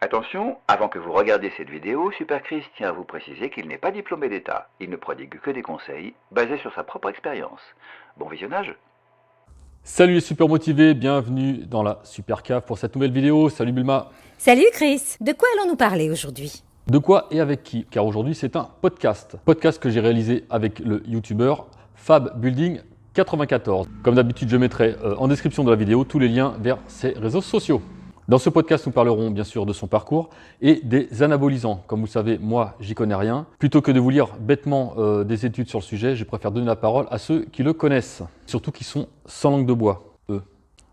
Attention, avant que vous regardiez cette vidéo, Super Chris tient à vous préciser qu'il n'est pas diplômé d'État. Il ne prodigue que des conseils basés sur sa propre expérience. Bon visionnage. Salut les super motivés, bienvenue dans la Super Cave pour cette nouvelle vidéo. Salut Bulma. Salut Chris, de quoi allons-nous parler aujourd'hui? De quoi et avec qui? Car aujourd'hui c'est un podcast. Podcast que j'ai réalisé avec le youtubeur Fab Building 94. Comme d'habitude, je mettrai en description de la vidéo tous les liens vers ses réseaux sociaux. Dans ce podcast, nous parlerons bien sûr de son parcours et des anabolisants. Comme vous le savez, moi, j'y connais rien. Plutôt que de vous lire bêtement des études sur le sujet, je préfère donner la parole à ceux qui le connaissent, surtout qui sont sans langue de bois, eux.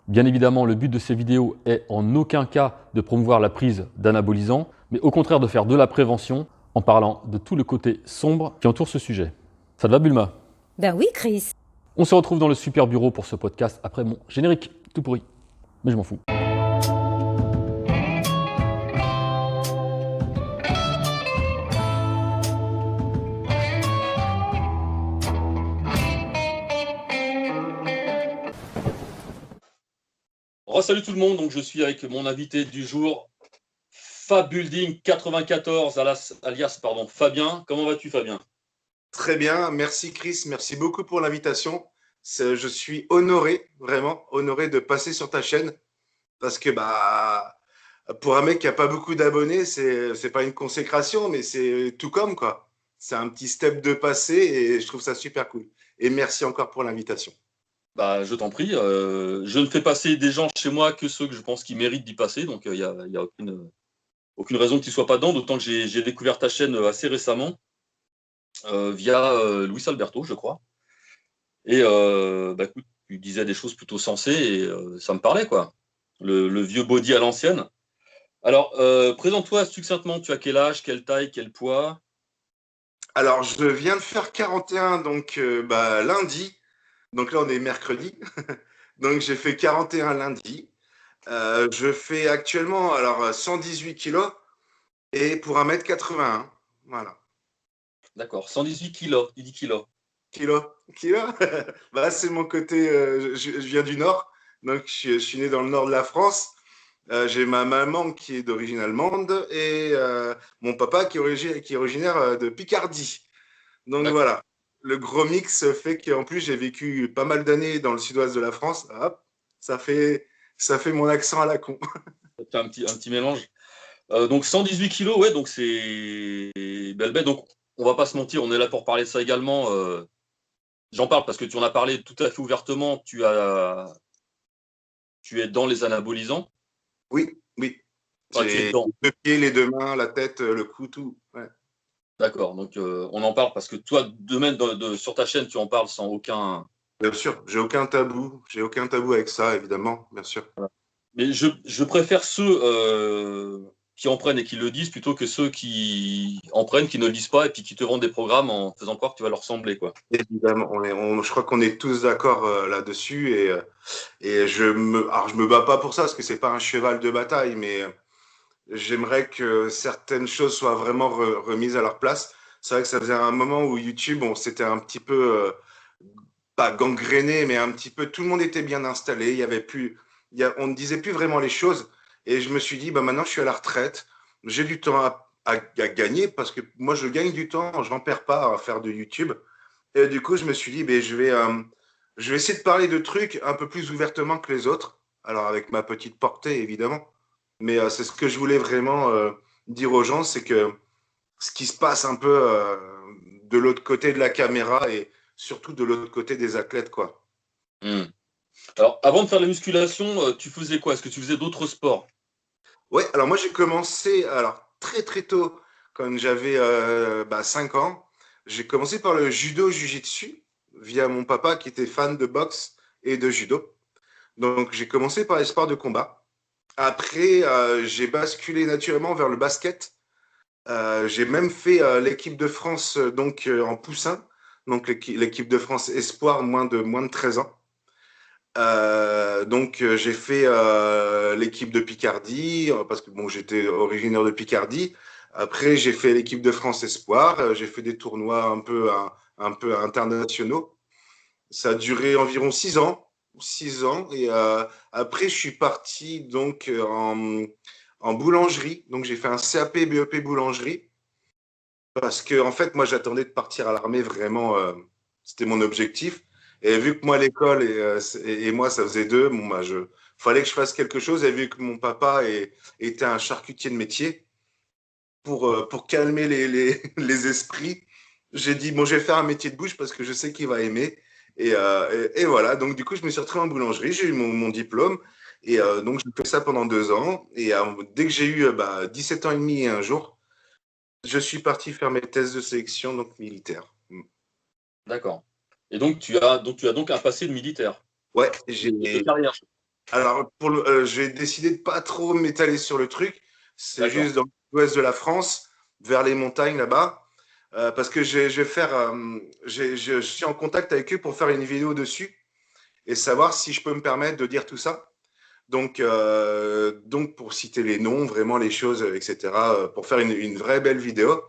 Bien évidemment, le but de ces vidéos est en aucun cas de promouvoir la prise d'anabolisants, mais au contraire de faire de la prévention en parlant de tout le côté sombre qui entoure ce sujet. Ça te va, Bulma? Ben oui Chris. On se retrouve dans le super bureau pour ce podcast après mon générique tout pourri. Mais je m'en fous. Salut tout le monde, donc je suis avec mon invité du jour, Fab Building 94, alias Fabien. Comment vas-tu, Fabien? Très bien, merci Chris, merci beaucoup pour l'invitation. Je suis honoré, vraiment honoré de passer sur ta chaîne parce que pour un mec qui a pas beaucoup d'abonnés, c'est pas une consécration, mais c'est tout comme quoi. C'est un petit step de passé et je trouve ça super cool. Et merci encore pour l'invitation. Je t'en prie. Je ne fais passer des gens chez moi que ceux que je pense qui méritent d'y passer, donc il n'y a aucune raison que tu ne sois pas dedans, d'autant que j'ai découvert ta chaîne assez récemment via Luis Alberto, je crois. Et écoute, tu disais des choses plutôt sensées et ça me parlait, quoi. Le vieux body à l'ancienne. Alors, présente-toi succinctement, tu as quel âge, quelle taille, quel poids? Alors, je viens de faire 41, donc lundi. Donc là, on est mercredi. Donc, j'ai fait 41 lundi. Je fais actuellement 118 kilos et pour 1m81. Voilà. D'accord, 118 kilos, il dit kilos. Kilos. C'est mon côté. Je viens du Nord, donc je suis né dans le nord de la France. J'ai ma maman qui est d'origine allemande et mon papa qui est originaire de Picardie. Donc voilà, le gros mix fait qu'en plus j'ai vécu pas mal d'années dans le sud-ouest de la France. Hop, ça fait mon accent à la con. Ça fait un petit mélange. Donc 118 kilos, ouais, donc c'est belle bête. Donc on va pas se mentir, on est là pour parler de ça également. J'en parle parce que tu en as parlé tout à fait ouvertement. Tu es dans les anabolisants. Oui. Enfin, tu es J'ai dedans. les deux pieds, les deux mains, la tête, le cou, tout. Ouais. D'accord. Donc on en parle parce que toi, sur ta chaîne, tu en parles sans aucun. Bien sûr, j'ai aucun tabou. J'ai aucun tabou avec ça, évidemment, bien sûr. Mais je préfère ceux qui en prennent et qui le disent plutôt que ceux qui en prennent, qui ne le disent pas et puis qui te vendent des programmes en faisant croire que tu vas leur ressembler, quoi. Évidemment, je crois qu'on est tous d'accord là-dessus et je me bats pas pour ça parce que c'est pas un cheval de bataille, mais j'aimerais que certaines choses soient vraiment remises à leur place. C'est vrai que ça faisait un moment où YouTube, on s'était un petit peu pas gangréné, mais un petit peu, tout le monde était bien installé. Il y avait plus, on ne disait plus vraiment les choses. Et je me suis dit, maintenant je suis à la retraite, j'ai du temps à gagner parce que moi je gagne du temps, je n'en perds pas à faire de YouTube. Et du coup, je me suis dit, je vais essayer de parler de trucs un peu plus ouvertement que les autres. Alors, avec ma petite portée, évidemment. Mais c'est ce que je voulais vraiment dire aux gens, c'est que ce qui se passe un peu de l'autre côté de la caméra et surtout de l'autre côté des athlètes, quoi. Hmm. Alors, avant de faire la musculation, tu faisais quoi? Est-ce que tu faisais d'autres sports? Ouais, alors moi j'ai commencé très très tôt, quand j'avais 5 ans. J'ai commencé par le judo jiu-jitsu via mon papa qui était fan de boxe et de judo. Donc j'ai commencé par les sports de combat. Après, j'ai basculé naturellement vers le basket. J'ai même fait l'équipe de France en poussin, donc l'équipe de France espoir moins de 13 ans. J'ai fait l'équipe de Picardie parce que bon, j'étais originaire de Picardie. Après, j'ai fait l'équipe de France Espoir. J'ai fait des tournois un peu internationaux. Ça a duré environ 6 ans. 6 ans. Et après, je suis parti en boulangerie. Donc, j'ai fait un CAP BEP boulangerie parce que, en fait, moi, j'attendais de partir à l'armée vraiment. C'était mon objectif. Et vu que moi, l'école et moi, ça faisait deux, bon, bah, fallait que je fasse quelque chose. Et vu que mon papa était un charcutier de métier, pour calmer les esprits, j'ai dit, bon, je vais faire un métier de bouche parce que je sais qu'il va aimer. Et voilà, donc du coup, je me suis retrouvé en boulangerie, j'ai eu mon diplôme. Et donc, j'ai fait ça pendant 2 ans. Et dès que j'ai eu 17 ans et demi et un jour, je suis parti faire mes tests de sélection donc militaire. D'accord. Et donc tu as donc un passé de militaire Ouais, et de carrière. alors, j'ai décidé de pas trop m'étaler sur le truc. C'est D'accord. juste dans l'ouest de la France, vers les montagnes là-bas. Parce que je vais faire, je suis en contact avec eux pour faire une vidéo dessus et savoir si je peux me permettre de dire tout ça. Donc pour citer les noms, vraiment les choses, etc., pour faire une vraie belle vidéo.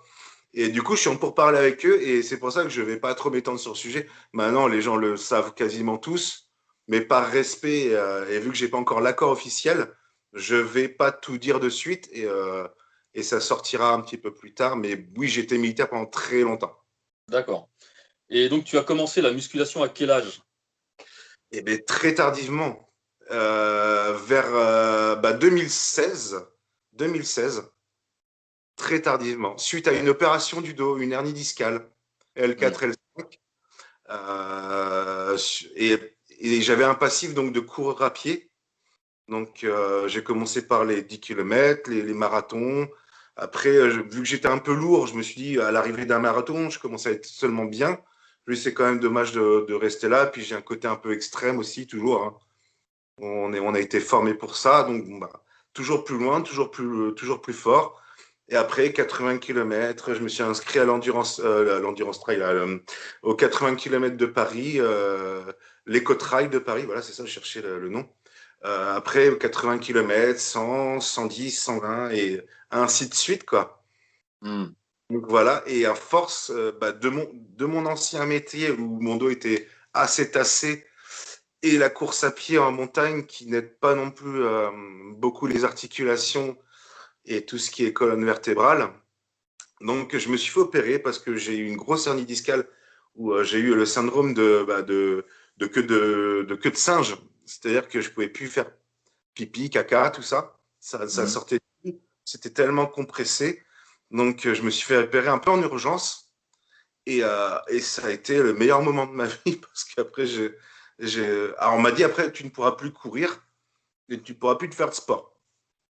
Et du coup, je suis en pourparlers avec eux et c'est pour ça que je ne vais pas trop m'étendre sur le sujet. Maintenant, les gens le savent quasiment tous, mais par respect et vu que j'ai pas encore l'accord officiel, je vais pas tout dire de suite et ça sortira un petit peu plus tard. Mais oui, j'étais militaire pendant très longtemps. D'accord. Et donc tu as commencé la musculation à quel âge? Et bien, très tardivement, vers 2016, 2016, très tardivement, suite à une opération du dos, une hernie discale, Hmm. L4, L5. Euh, et j'avais un passif donc de coureur à pied. Donc j'ai commencé par les 10 km, les marathons. Après, vu que j'étais un peu lourd, je me suis dit à l'arrivée d'un marathon, je commençais à être seulement bien. Lui, c'est quand même dommage de rester là. Puis j'ai un côté un peu extrême aussi, toujours, hein. On a été formé pour ça, donc bon, bah, toujours plus loin, toujours plus fort. Et après, 80 km, je me suis inscrit à l'endurance trail, aux 80 km de Paris, l'éco-trail de Paris, voilà, c'est ça, je cherchais le nom. Après, 80 km, 100, 110, 120, et ainsi de suite, quoi. Hmm. Donc voilà, et à force de mon ancien métier où mon dos était assez tassé, et la course à pied en montagne qui n'aide pas non plus beaucoup les articulations et tout ce qui est colonne vertébrale. Donc, je me suis fait opérer parce que j'ai eu une grosse hernie discale où j'ai eu le syndrome de queue de singe. C'est-à-dire que je pouvais plus faire pipi, caca, tout ça. Ça Hmm. sortait. C'était tellement compressé. Donc, je me suis fait opérer un peu en urgence. Et ça a été le meilleur moment de ma vie parce qu'après, alors, on m'a dit après, tu ne pourras plus courir et tu ne pourras plus te faire de sport.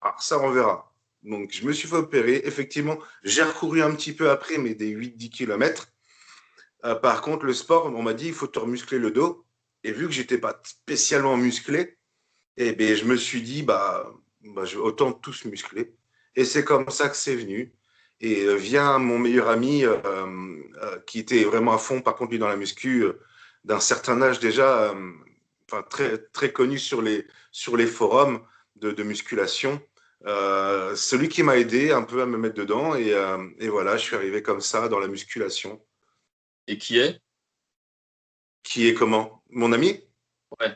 Alors, ça, on verra. Donc, je me suis fait opérer. Effectivement, j'ai recouru un petit peu après, mais des 8-10 km. Par contre, le sport, on m'a dit, il faut te remuscler le dos. Et vu que j'étais pas spécialement musclé, eh ben, je me suis dit, je vais autant tous muscler. Et c'est comme ça que c'est venu. Et vient mon meilleur ami, qui était vraiment à fond, par contre, lui, dans la muscu, d'un certain âge déjà, enfin, très, très connu sur les forums de musculation. Celui qui m'a aidé un peu à me mettre dedans. Et voilà, je suis arrivé comme ça dans la musculation. Et qui est? Qui est comment? Mon ami? Ouais.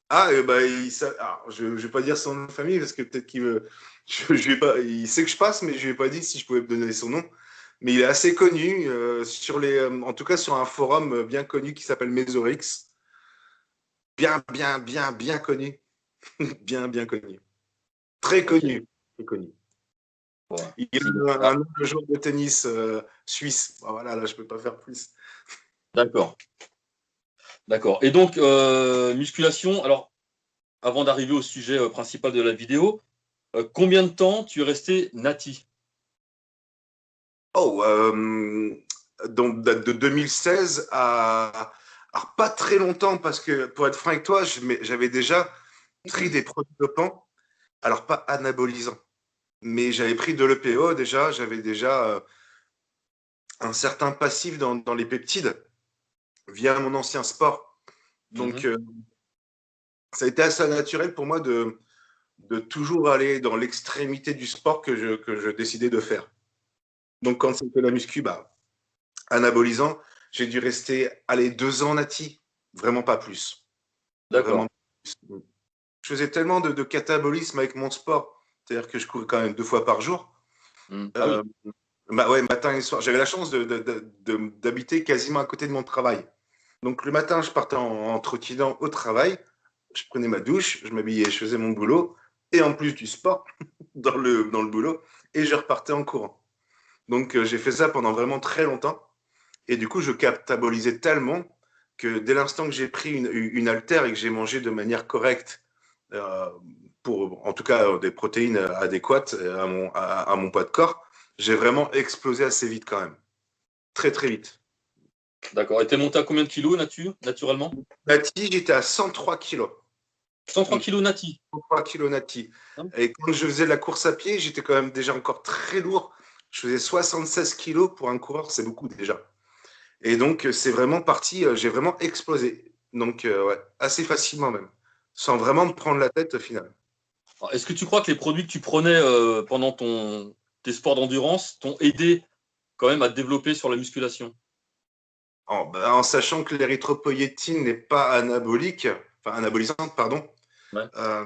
Ah, alors, je ne vais pas dire son nom de famille parce que peut-être qu'il veut. Je vais pas, il sait que je passe, mais je ne lui ai pas dit si je pouvais me donner son nom. Mais il est assez connu, en tout cas sur un forum bien connu qui s'appelle Mesorix. Bien connu. Bien connu. Très Ok. connu. Très connu. Ouais. Il est Ah, un joueur de tennis suisse. Ah, voilà, là, je ne peux pas faire plus. d'accord. D'accord. Et donc, musculation, alors, avant d'arriver au sujet principal de la vidéo, combien de temps tu es resté nati? Oh, donc date de 2016 à. Alors, pas très longtemps, parce que pour être franc avec toi, j'avais déjà pris des produits dopants, alors pas anabolisants, mais j'avais pris de l'EPO déjà, j'avais déjà un certain passif dans les peptides via mon ancien sport. Donc, Mhm. ça a été assez naturel pour moi de toujours aller dans l'extrémité du sport que je décidais de faire. Donc, quand c'était la muscu, anabolisant, j'ai dû rester, allez, 2 ans nati, vraiment pas plus. Vraiment D'accord. pas plus. Je faisais tellement de catabolisme avec mon sport, C'est-à-dire que je courais quand même 2 fois par jour. Ah oui, Euh, Bah ouais, matin et soir. J'avais la chance d'habiter quasiment à côté de mon travail. Donc le matin, je partais en trottinant au travail, je prenais ma douche, je m'habillais, je faisais mon boulot, et en plus du sport dans le boulot, et je repartais en courant. Donc j'ai fait ça pendant vraiment très longtemps, et du coup je catabolisais tellement que dès l'instant que j'ai pris une haltère et que j'ai mangé de manière correcte, euh, pour en tout cas des protéines adéquates à mon poids de corps, j'ai vraiment explosé assez vite quand même. Très très vite. d'accord. Et t'es monté à combien de kilos naturellement? Nati, j'étais à 103 kilos. 103 Donc kilos nati. 103 kilos Nati. Hein. Et quand je faisais de la course à pied, j'étais quand même déjà encore très lourd. Je faisais 76 kilos pour un coureur, c'est beaucoup déjà. Et donc c'est vraiment parti, j'ai vraiment explosé. Donc ouais, assez facilement même. Sans vraiment me prendre la tête au final. Alors, est-ce que tu crois que les produits que tu prenais pendant tes sports d'endurance t'ont aidé quand même à te développer sur la musculation? En sachant que l'érythropoïétine n'est pas anabolique, enfin anabolisante, pardon, Ouais. euh,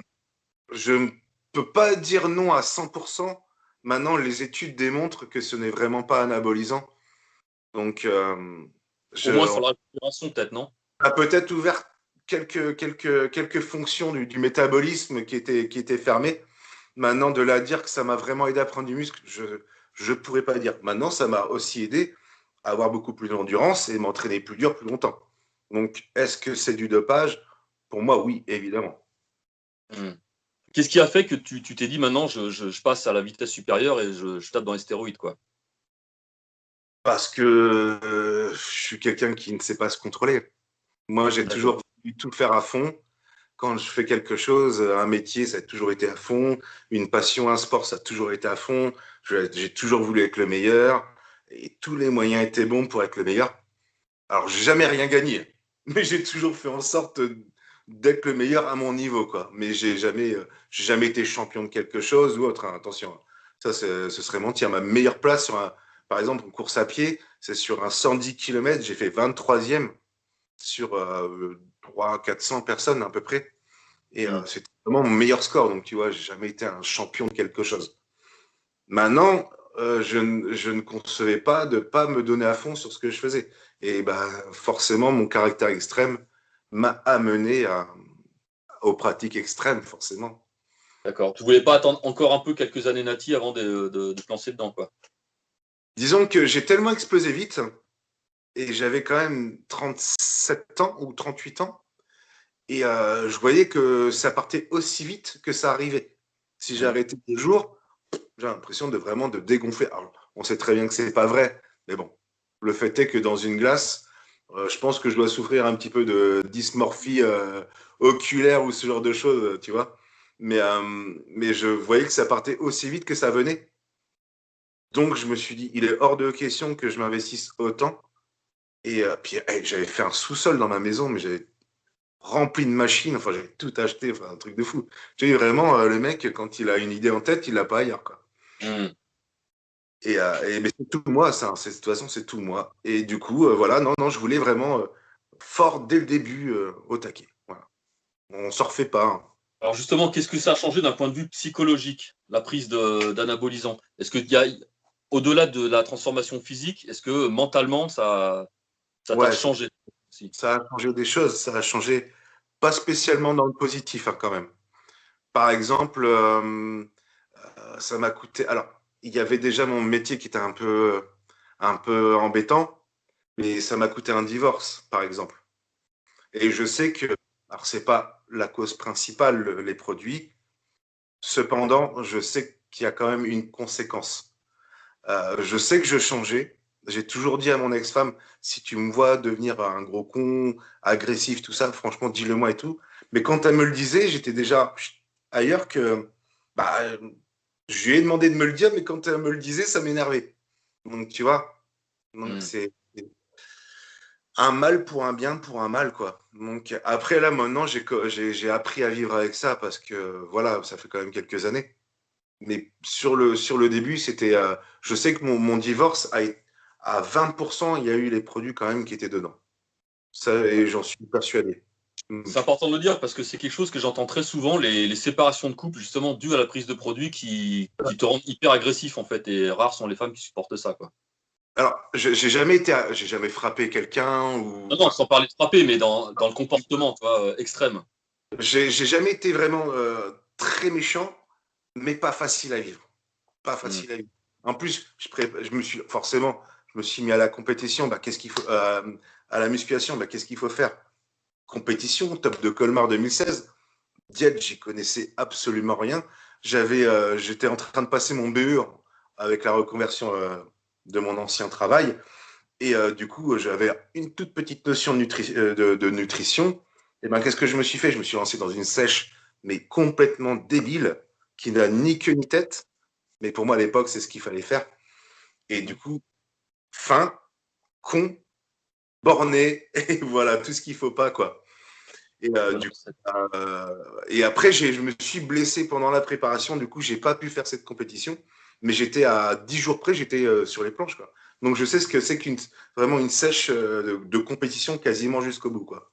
je ne peux pas dire non à 100%. Maintenant, les études démontrent que ce n'est vraiment pas anabolisant. Donc, Au moins sur la récupération, peut-être, non? a peut-être ouvert quelques fonctions du métabolisme qui étaient fermées. Maintenant, de là à dire que ça m'a vraiment aidé à prendre du muscle, je pourrais pas dire. Maintenant, ça m'a aussi aidé à avoir beaucoup plus d'endurance et m'entraîner plus dur plus longtemps. Donc, est-ce que c'est du dopage? Pour moi, oui, évidemment. Hmm. Qu'est-ce qui a fait que tu t'es dit maintenant je passe à la vitesse supérieure et je tape dans les stéroïdes, quoi? Parce que je suis quelqu'un qui ne sait pas se contrôler. Moi, j'ai D'accord. toujours voulu tout faire à fond. Quand je fais quelque chose, un métier, ça a toujours été à fond. Une passion, un sport, ça a toujours été à fond. J'ai toujours voulu être le meilleur. Et tous les moyens étaient bons pour être le meilleur. Alors, j'ai jamais rien gagné. Mais j'ai toujours fait en sorte d'être le meilleur à mon niveau, quoi. Mais j'ai jamais été champion de quelque chose ou autre, hein. Attention, ça, ce serait mentir. Ma meilleure place par exemple, en course à pied, c'est sur un 110 km. J'ai fait 23e sur 300-400 personnes à peu près. Et Hmm. c'était vraiment mon meilleur score. Donc, tu vois, j'ai jamais été un champion de quelque chose. Maintenant, je ne concevais pas de pas me donner à fond sur ce que je faisais. Et bah, forcément, mon caractère extrême m'a amené aux pratiques extrêmes, forcément. D'accord. Tu voulais pas attendre encore un peu quelques années nati avant de te lancer dedans, quoi. Disons que j'ai tellement explosé vite, et j'avais quand même 37 ans ou 38 ans, et je voyais que ça partait aussi vite que ça arrivait. Si j'ai Hmm. arrêté 2 jours, j'ai l'impression de vraiment de dégonfler. Alors, on sait très bien que c'est pas vrai, mais bon, le fait est que dans une glace, je pense que je dois souffrir un petit peu de dysmorphie oculaire ou ce genre de choses, tu vois. Mais je voyais que ça partait aussi vite que ça venait. Donc je me suis dit, il est hors de question que je m'investisse autant. Et puis j'avais fait un sous-sol dans ma maison, mais j'avais rempli de machines, enfin j'avais tout acheté, enfin un truc de fou. Tu sais, vraiment, le mec, quand il a une idée en tête, il l'a pas ailleurs, quoi. Hmm. Mais c'est tout moi, ça, hein. De toute façon, c'est tout moi. Et du coup, voilà, non, non, je voulais vraiment fort dès le début au taquet. Voilà. On s'en refait pas, hein. Alors justement, qu'est-ce que ça a changé d'un point de vue psychologique, la prise d'anabolisants? Est-ce qu'il y a, au-delà de la transformation physique, est-ce que mentalement, ça t'a Ouais, changé aussi? ça a changé des choses, ça a changé pas spécialement dans le positif, hein, quand même. Par exemple, ça m'a coûté. Alors, il y avait déjà mon métier qui était un peu embêtant, mais ça m'a coûté un divorce, par exemple. Et je sais que, alors c'est pas la cause principale, les produits. Cependant, je sais qu'il y a quand même une conséquence. Je sais que je changeais. J'ai toujours dit à mon ex-femme, si tu me vois devenir un gros con, agressif, tout ça, franchement, dis-le moi et tout. Mais quand elle me le disait, j'étais déjà ailleurs que, bah, je lui ai demandé de me le dire, mais quand elle me le disait, ça m'énervait. Donc, tu vois, donc Hmm. c'est un mal pour un bien pour un mal, quoi. Donc, après, là, maintenant, j'ai appris à vivre avec ça parce que, voilà, ça fait quand même quelques années. Mais sur le début, c'était. Je sais que mon divorce à 20%, il y a eu les produits quand même qui étaient dedans. Ça, et j'en suis persuadé. C'est important de le dire parce que c'est quelque chose que j'entends très souvent, les séparations de couple, justement, dues à la prise de produits qui te rendent hyper agressif, en fait. Et rares sont les femmes qui supportent ça, quoi. Alors, j'ai jamais frappé quelqu'un ou. Non, sans parler de frapper, mais dans le comportement, tu vois, extrême. J'ai jamais été vraiment très méchant, mais pas facile à vivre. Pas facile à vivre. En plus, je me suis mis à la compétition. Bah, qu'est-ce qu'il faut à la musculation, bah, qu'est-ce qu'il faut faire? Compétition, top de Colmar 2016. Diète, j'y connaissais absolument rien. J'étais en train de passer mon BE avec la reconversion de mon ancien travail. Et du coup, j'avais une toute petite notion de nutrition. Et ben, qu'est-ce que je me suis fait? Je me suis lancé dans une sèche, mais complètement débile, qui n'a ni queue ni tête. Mais pour moi, à l'époque, c'est ce qu'il fallait faire. Et du coup, fin, con, borné, et voilà, tout ce qu'il faut pas, quoi. Et, et après, je me suis blessé pendant la préparation. Du coup, j'ai pas pu faire cette compétition. Mais j'étais à 10 jours près, j'étais sur les planches, quoi. Donc, je sais ce que c'est vraiment une sèche de compétition quasiment jusqu'au bout, quoi.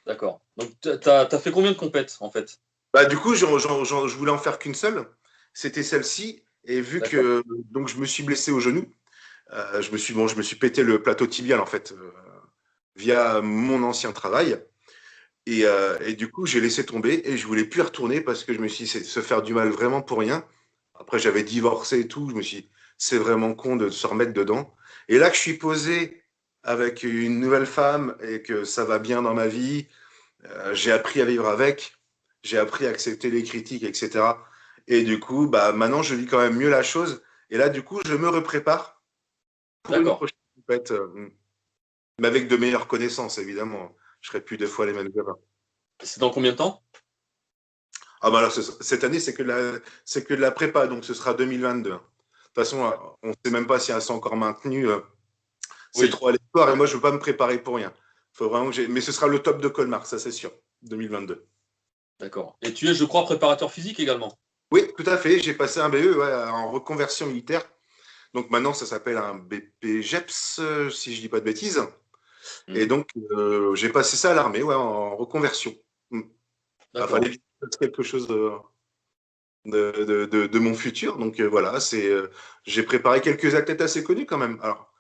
D'accord. Donc, t'as fait combien de compètes, en fait? Bah, du coup, je voulais en faire qu'une seule. C'était celle-ci. Et vu que donc, je me suis blessé au genou, je me suis pété le plateau tibial, en fait, via mon ancien travail. Et du coup, j'ai laissé tomber et je voulais plus y retourner parce que je me suis dit, c'est se faire du mal vraiment pour rien. Après, j'avais divorcé et tout. Je me suis dit, c'est vraiment con de se remettre dedans. Et là que je suis posé avec une nouvelle femme et que ça va bien dans ma vie, j'ai appris à vivre avec, j'ai appris à accepter les critiques, etc. Et du coup, bah, maintenant, je vis quand même mieux la chose. Et là, du coup, je me reprépare pour une prochaine compète, mais avec de meilleures connaissances, évidemment. Je serai plus deux fois les mêmes erreurs. C'est dans combien de temps? Ah bah là, cette année, c'est que de la prépa, donc ce sera 2022. De toute façon, on ne sait même pas si elles sont encore maintenues. C'est Oui. trop aléatoire et moi, je ne veux pas me préparer pour rien. Faut vraiment mais ce sera le top de Colmar, ça c'est sûr, 2022. D'accord. Et tu es, je crois, préparateur physique également. Oui, tout à fait. J'ai passé un BE en reconversion militaire. Donc maintenant, ça s'appelle un BPGEPS, si je ne dis pas de bêtises. Et donc, j'ai passé ça à l'armée, en reconversion. Il fallait que je fasse quelque chose de mon futur. Donc voilà, j'ai préparé quelques athlètes assez connus quand même. Alors,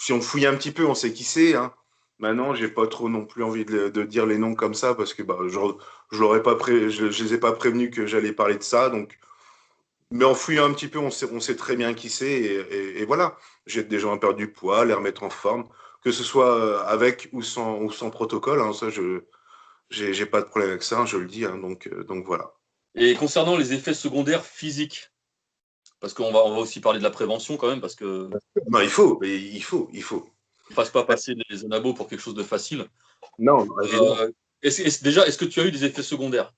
si on fouille un petit peu, on sait qui c'est. Hein. Maintenant, j'ai pas trop non plus envie de dire les noms comme ça parce que bah, je les ai pas prévenus que j'allais parler de ça. Donc, mais en fouillant un petit peu, on sait très bien qui c'est. Et voilà, j'aide des gens à perdre du poids, les remettre en forme, que ce soit avec ou sans protocole. Hein, ça, j'ai pas de problème avec ça, je le dis. Hein, donc voilà. Et concernant les effets secondaires physiques, parce qu'on va aussi parler de la prévention quand même, parce que non, il faut. ne fasse pas passer les anabos pour quelque chose de facile. Non, Est-ce que tu as eu des effets secondaires?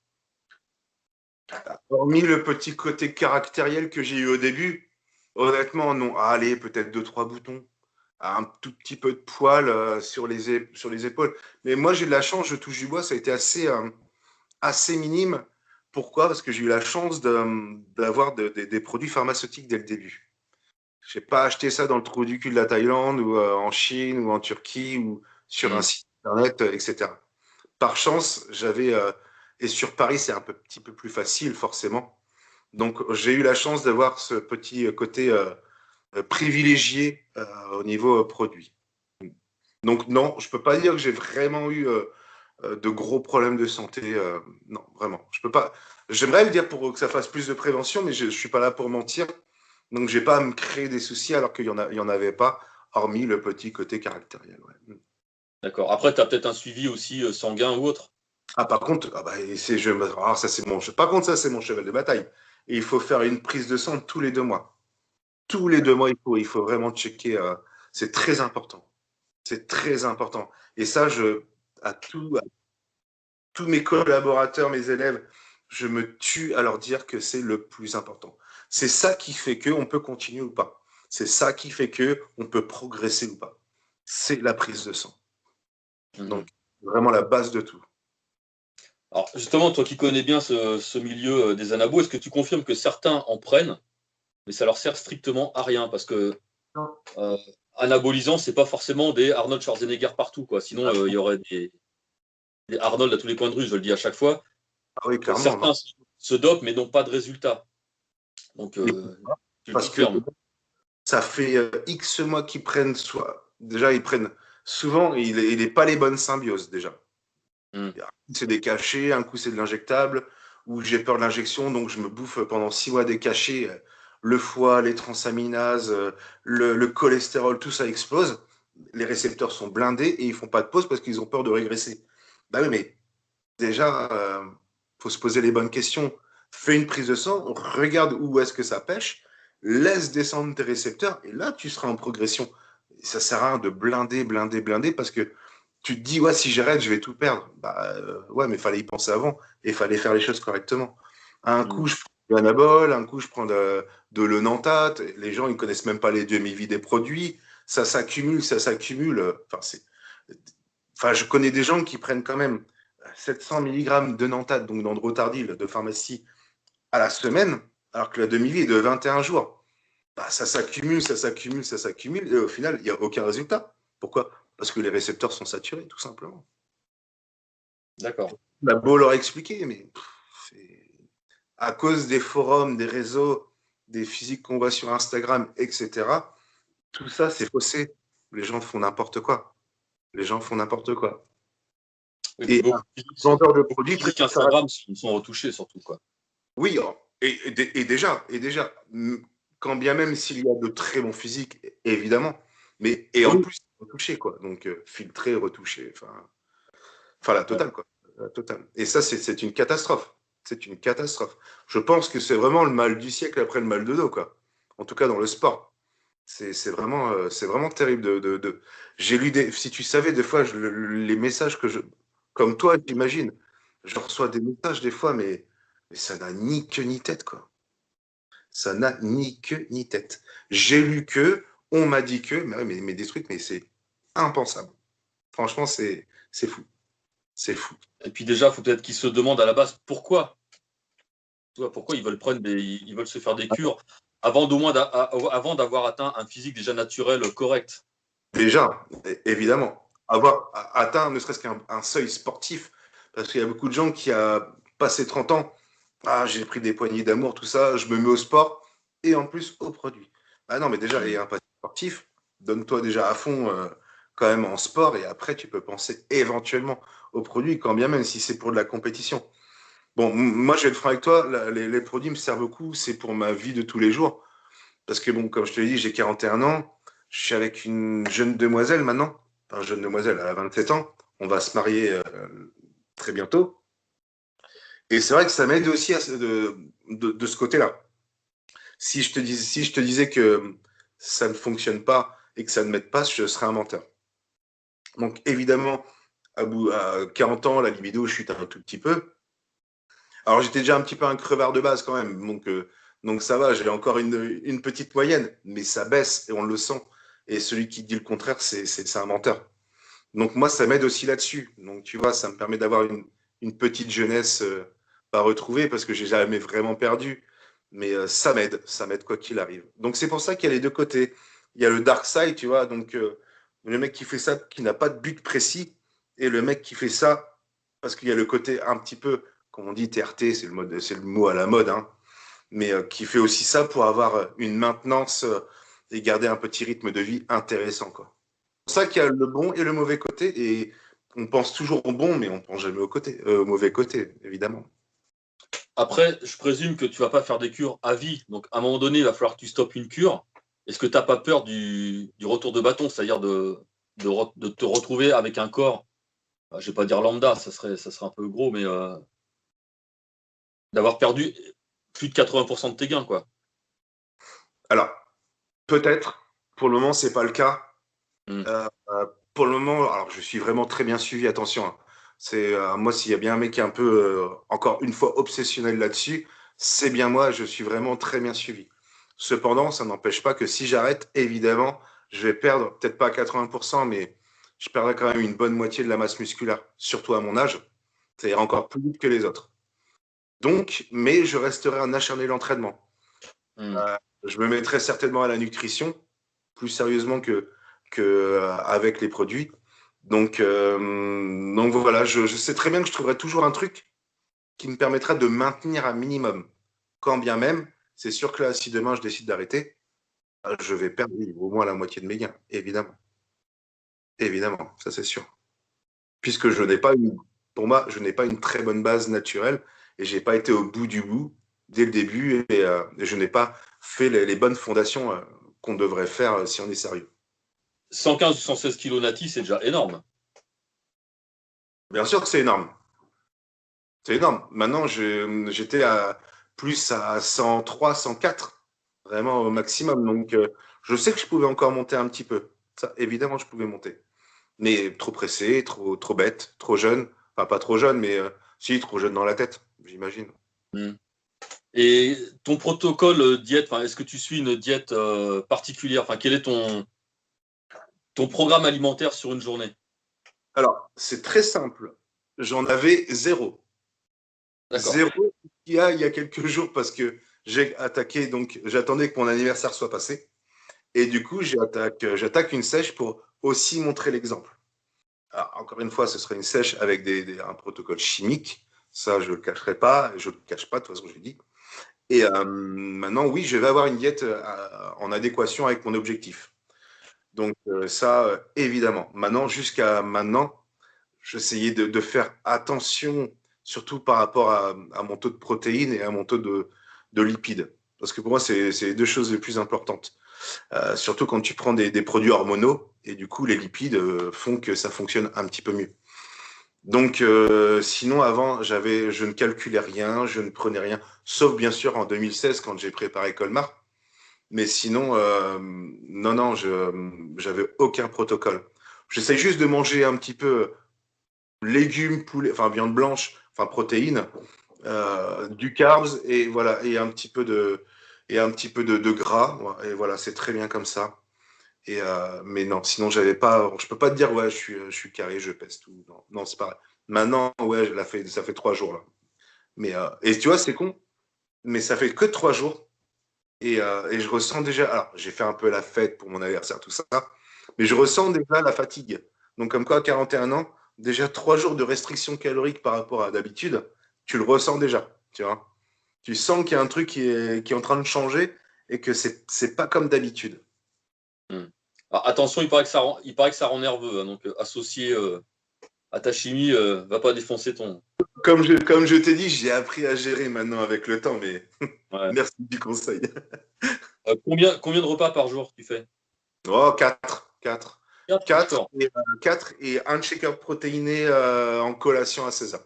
Hormis le petit côté caractériel que j'ai eu au début, honnêtement, non. Ah, allez, peut-être 2, 3 boutons. Un tout petit peu de poils sur les épaules. Mais moi, j'ai de la chance, je touche du bois, ça a été assez minime. Pourquoi? Parce que j'ai eu la chance d'avoir des produits pharmaceutiques dès le début. Je n'ai pas acheté ça dans le trou du cul de la Thaïlande ou en Chine ou en Turquie ou sur un site internet, etc. Par chance, et sur Paris, c'est un petit peu plus facile, forcément. Donc, j'ai eu la chance d'avoir ce petit côté privilégié au niveau produit. Donc, non, je ne peux pas dire que j'ai vraiment eu de gros problèmes de santé. Non, vraiment. Je peux pas. J'aimerais le dire pour que ça fasse plus de prévention, mais je ne suis pas là pour mentir. Donc, je n'ai pas à me créer des soucis alors qu'il y en avait pas, hormis le petit côté caractériel. Ouais. D'accord. Après, tu as peut-être un suivi aussi sanguin ou autre. Ah, par contre, ça, c'est par contre, ça, c'est mon cheval de bataille. Et il faut faire une prise de sang tous les 2 mois. Tous les 2 mois, il faut vraiment checker. C'est très important. C'est très important. Et ça, à tous mes collaborateurs, mes élèves, je me tue à leur dire que c'est le plus important. C'est ça qui fait qu'on peut continuer ou pas. C'est ça qui fait qu'on peut progresser ou pas. C'est la prise de sang. Donc, vraiment la base de tout. Alors, justement, toi qui connais bien ce milieu des anabos, est-ce que tu confirmes que certains en prennent, mais ça leur sert strictement à rien? Parce que anabolisants, c'est pas forcément des Arnold Schwarzenegger partout, quoi. Sinon, il y aurait des Arnold à tous les coins de rue, je le dis à chaque fois. Ah oui, clairement. Certains se dopent, mais n'ont pas de résultat. Donc, tu le Parce que confirmes. ça fait X mois qu'ils prennent déjà, ils prennent souvent, il n'est pas les bonnes symbioses déjà. Mm. Un coup, c'est des cachets, un coup, c'est de l'injectable, ou j'ai peur de l'injection, donc je me bouffe pendant 6 mois des cachets. Le foie, les transaminases, le cholestérol, tout ça explose. Les récepteurs sont blindés et ils font pas de pause parce qu'ils ont peur de régresser. Bah oui, mais déjà, faut se poser les bonnes questions. Fais une prise de sang, regarde où est-ce que ça pêche, laisse descendre tes récepteurs et là, tu seras en progression. Ça sert à rien de blinder parce que tu te dis, ouais, si j'arrête, je vais tout perdre. Bah, ouais, mais il fallait y penser avant et il fallait faire les choses correctement. Un coup, je prends de l'anabol, un coup, je prends de l'Onantate. Les gens, ils connaissent même pas les demi-vies des produits. Ça s'accumule, ça s'accumule. Enfin, je connais des gens qui prennent quand même 700 mg de Nantate, donc d'Androtardil de pharmacie, à la semaine, alors que la demi-vie est de 21 jours. Bah, ça s'accumule, ça s'accumule, ça s'accumule, et au final, il n'y a aucun résultat. Pourquoi? Parce que les récepteurs sont saturés, tout simplement. D'accord. On a beau leur expliquer, mais à cause des forums, des réseaux, des physiques qu'on voit sur Instagram, etc., tout ça, c'est faussé. Les gens font n'importe quoi. Les gens font n'importe quoi. Oui, Et un vendeur de produits physiques préfère ça. Instagram sont retouchés, surtout, quoi. Oui, et déjà, quand bien même s'il y a de très bons physiques, évidemment, mais et en plus retouché quoi, donc filtré, retouché, enfin la totale quoi, la totale. Et ça c'est une catastrophe, c'est une catastrophe. Je pense que c'est vraiment le mal du siècle après le mal de dos quoi. En tout cas dans le sport, c'est vraiment terrible J'ai lu si tu savais des fois les messages comme toi j'imagine, je reçois des messages des fois mais ça n'a ni queue ni tête, quoi. Ça n'a ni queue ni tête. J'ai lu que, on m'a dit que, mais des trucs, mais c'est impensable. Franchement, c'est fou. C'est fou. Et puis déjà, il faut peut-être qu'ils se demandent à la base pourquoi. Tu vois, pourquoi ils veulent ils veulent se faire des cures avant d'avoir atteint un physique déjà naturel correct. Déjà, évidemment, avoir atteint ne serait-ce qu'un seuil sportif, parce qu'il y a beaucoup de gens qui, a passé 30 ans, ah, j'ai pris des poignées d'amour, tout ça, je me mets au sport, et en plus au produit. Ah non, mais déjà, il y a un passé sportif, donne-toi déjà à fond quand même en sport, et après, tu peux penser éventuellement au produit, quand bien même si c'est pour de la compétition. Bon, moi, je vais être franc avec toi, les produits me servent beaucoup, c'est pour ma vie de tous les jours, parce que bon, comme je te l'ai dit, j'ai 41 ans, je suis avec une jeune demoiselle maintenant, enfin jeune demoiselle, elle a 27 ans, on va se marier très bientôt. Et c'est vrai que ça m'aide aussi de ce côté-là. Si je te disais que ça ne fonctionne pas et que ça ne m'aide pas, je serais un menteur. Donc évidemment, à 40 ans, la libido chute un tout petit peu. Alors j'étais déjà un petit peu un crevard de base quand même, donc ça va, j'ai encore une petite moyenne, mais ça baisse et on le sent. Et celui qui dit le contraire, c'est un menteur. Donc moi, ça m'aide aussi là-dessus. Donc tu vois, ça me permet d'avoir une petite jeunesse pas retrouvée parce que j'ai jamais vraiment perdu. Mais ça m'aide quoi qu'il arrive. Donc c'est pour ça qu'il y a les deux côtés. Il y a le dark side, tu vois, donc le mec qui fait ça, qui n'a pas de but précis, et le mec qui fait ça parce qu'il y a le côté un petit peu, comme on dit, TRT, c'est le mot à la mode, hein, mais qui fait aussi ça pour avoir une maintenance et garder un petit rythme de vie intéressant, quoi. C'est pour ça qu'il y a le bon et le mauvais côté, et on pense toujours au bon, mais on pense jamais au mauvais côté, évidemment. Après, je présume que tu vas pas faire des cures à vie. Donc, à un moment donné, il va falloir que tu stoppes une cure. Est-ce que tu n'as pas peur du retour de bâton, c'est-à-dire de te retrouver avec un corps, je ne vais pas dire lambda, ça serait un peu gros, mais d'avoir perdu plus de 80% de tes gains, quoi. Alors, peut-être, pour le moment, c'est pas le cas. Mm. Pour le moment, alors je suis vraiment très bien suivi, attention, hein. C'est moi, s'il y a bien un mec qui est un peu, encore une fois, obsessionnel là-dessus, c'est bien moi, je suis vraiment très bien suivi. Cependant, ça n'empêche pas que si j'arrête, évidemment, je vais perdre, peut-être pas à 80%, mais je perdrai quand même une bonne moitié de la masse musculaire, surtout à mon âge. Ça ira encore plus vite que les autres. Donc, mais je resterai un acharné de l'entraînement. Mm. Je me mettrai certainement à la nutrition, plus sérieusement que qu'avec les produits. Donc voilà, je sais très bien que je trouverai toujours un truc qui me permettra de maintenir un minimum. Quand bien même, c'est sûr que là, si demain je décide d'arrêter, je vais perdre au moins la moitié de mes gains, évidemment. Évidemment, ça c'est sûr. Puisque pour moi, je n'ai pas une très bonne base naturelle et j'ai pas été au bout du bout dès le début et je n'ai pas fait les bonnes fondations qu'on devrait faire si on est sérieux. 115 ou 116 kilos natifs, c'est déjà énorme. Bien sûr que c'est énorme. C'est énorme. Maintenant, j'étais plus à 103, 104, vraiment au maximum. Donc, je sais que je pouvais encore monter un petit peu. Ça, évidemment, je pouvais monter. Mais trop pressé, trop bête, trop jeune. Enfin, pas trop jeune, mais si, trop jeune dans la tête, j'imagine. Mm. Et ton protocole diète, est-ce que tu suis une diète particulière? Quel est ton programme alimentaire sur une journée? Alors, c'est très simple. J'en avais zéro. D'accord. Zéro il y a quelques jours parce que j'ai attaqué, donc j'attendais que mon anniversaire soit passé. Et du coup, j'attaque une sèche pour aussi montrer l'exemple. Alors, encore une fois, ce serait une sèche avec un protocole chimique. Ça, je ne le cacherai pas. Je ne le cache pas, de toute façon, je l'ai dit. Et maintenant, oui, je vais avoir une diète en adéquation avec mon objectif. Donc, ça, évidemment. Maintenant, jusqu'à maintenant, j'essayais de faire attention, surtout par rapport à mon taux de protéines et à mon taux de lipides. Parce que pour moi, c'est les deux choses les plus importantes. Surtout quand tu prends des produits hormonaux, et du coup, les lipides font que ça fonctionne un petit peu mieux. Donc, sinon, avant, je ne calculais rien, je ne prenais rien, sauf bien sûr en 2016 quand j'ai préparé Colmar. Mais sinon, non, j'avais aucun protocole. J'essaie juste de manger un petit peu légumes, poulet, enfin viande blanche, enfin protéines, du carbs et voilà, et un petit peu de gras. Et voilà, c'est très bien comme ça. Mais non, sinon j'avais pas, je peux pas te dire ouais, je suis carré, je pèse tout. Non, non, c'est pareil. Maintenant, ouais, ça fait 3 jours là. Et tu vois, c'est con, mais ça fait que 3 jours et je ressens déjà. Alors, j'ai fait un peu la fête pour mon anniversaire, tout ça, mais je ressens déjà la fatigue. Donc, comme quoi, à 41 ans, déjà 3 jours de restriction calorique par rapport à d'habitude, tu le ressens déjà, tu vois. Tu sens qu'il y a un truc qui est en train de changer et que c'est pas comme d'habitude. Mm. Alors, attention, il paraît que ça rend nerveux, hein, donc associé à ta chimie, va pas défoncer ton. Comme je t'ai dit, j'ai appris à gérer maintenant avec le temps, mais Ouais. merci du conseil. Combien de repas par jour tu fais? Oh, 4. 4. 4, 4 d'accord. et un shaker protéiné en collation à 16h.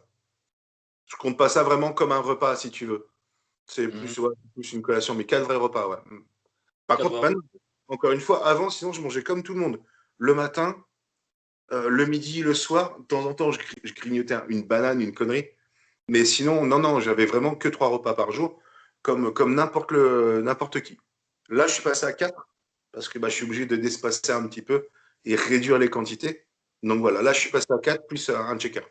Je compte pas ça vraiment comme un repas, si tu veux. C'est Mhm. plus une collation, mais 4 vrais repas, ouais. Par 4 contre, repas. maintenant, encore une fois, avant, sinon, je mangeais comme tout le monde. Le matin, le midi, le soir, de temps en temps, je grignotais une banane, une connerie. Mais sinon, non, j'avais vraiment que 3 repas par jour, comme n'importe qui. Là, je suis passé à 4 parce que je suis obligé de d'espacer un petit peu et réduire les quantités. Donc voilà, là, je suis passé à 4 plus un checker.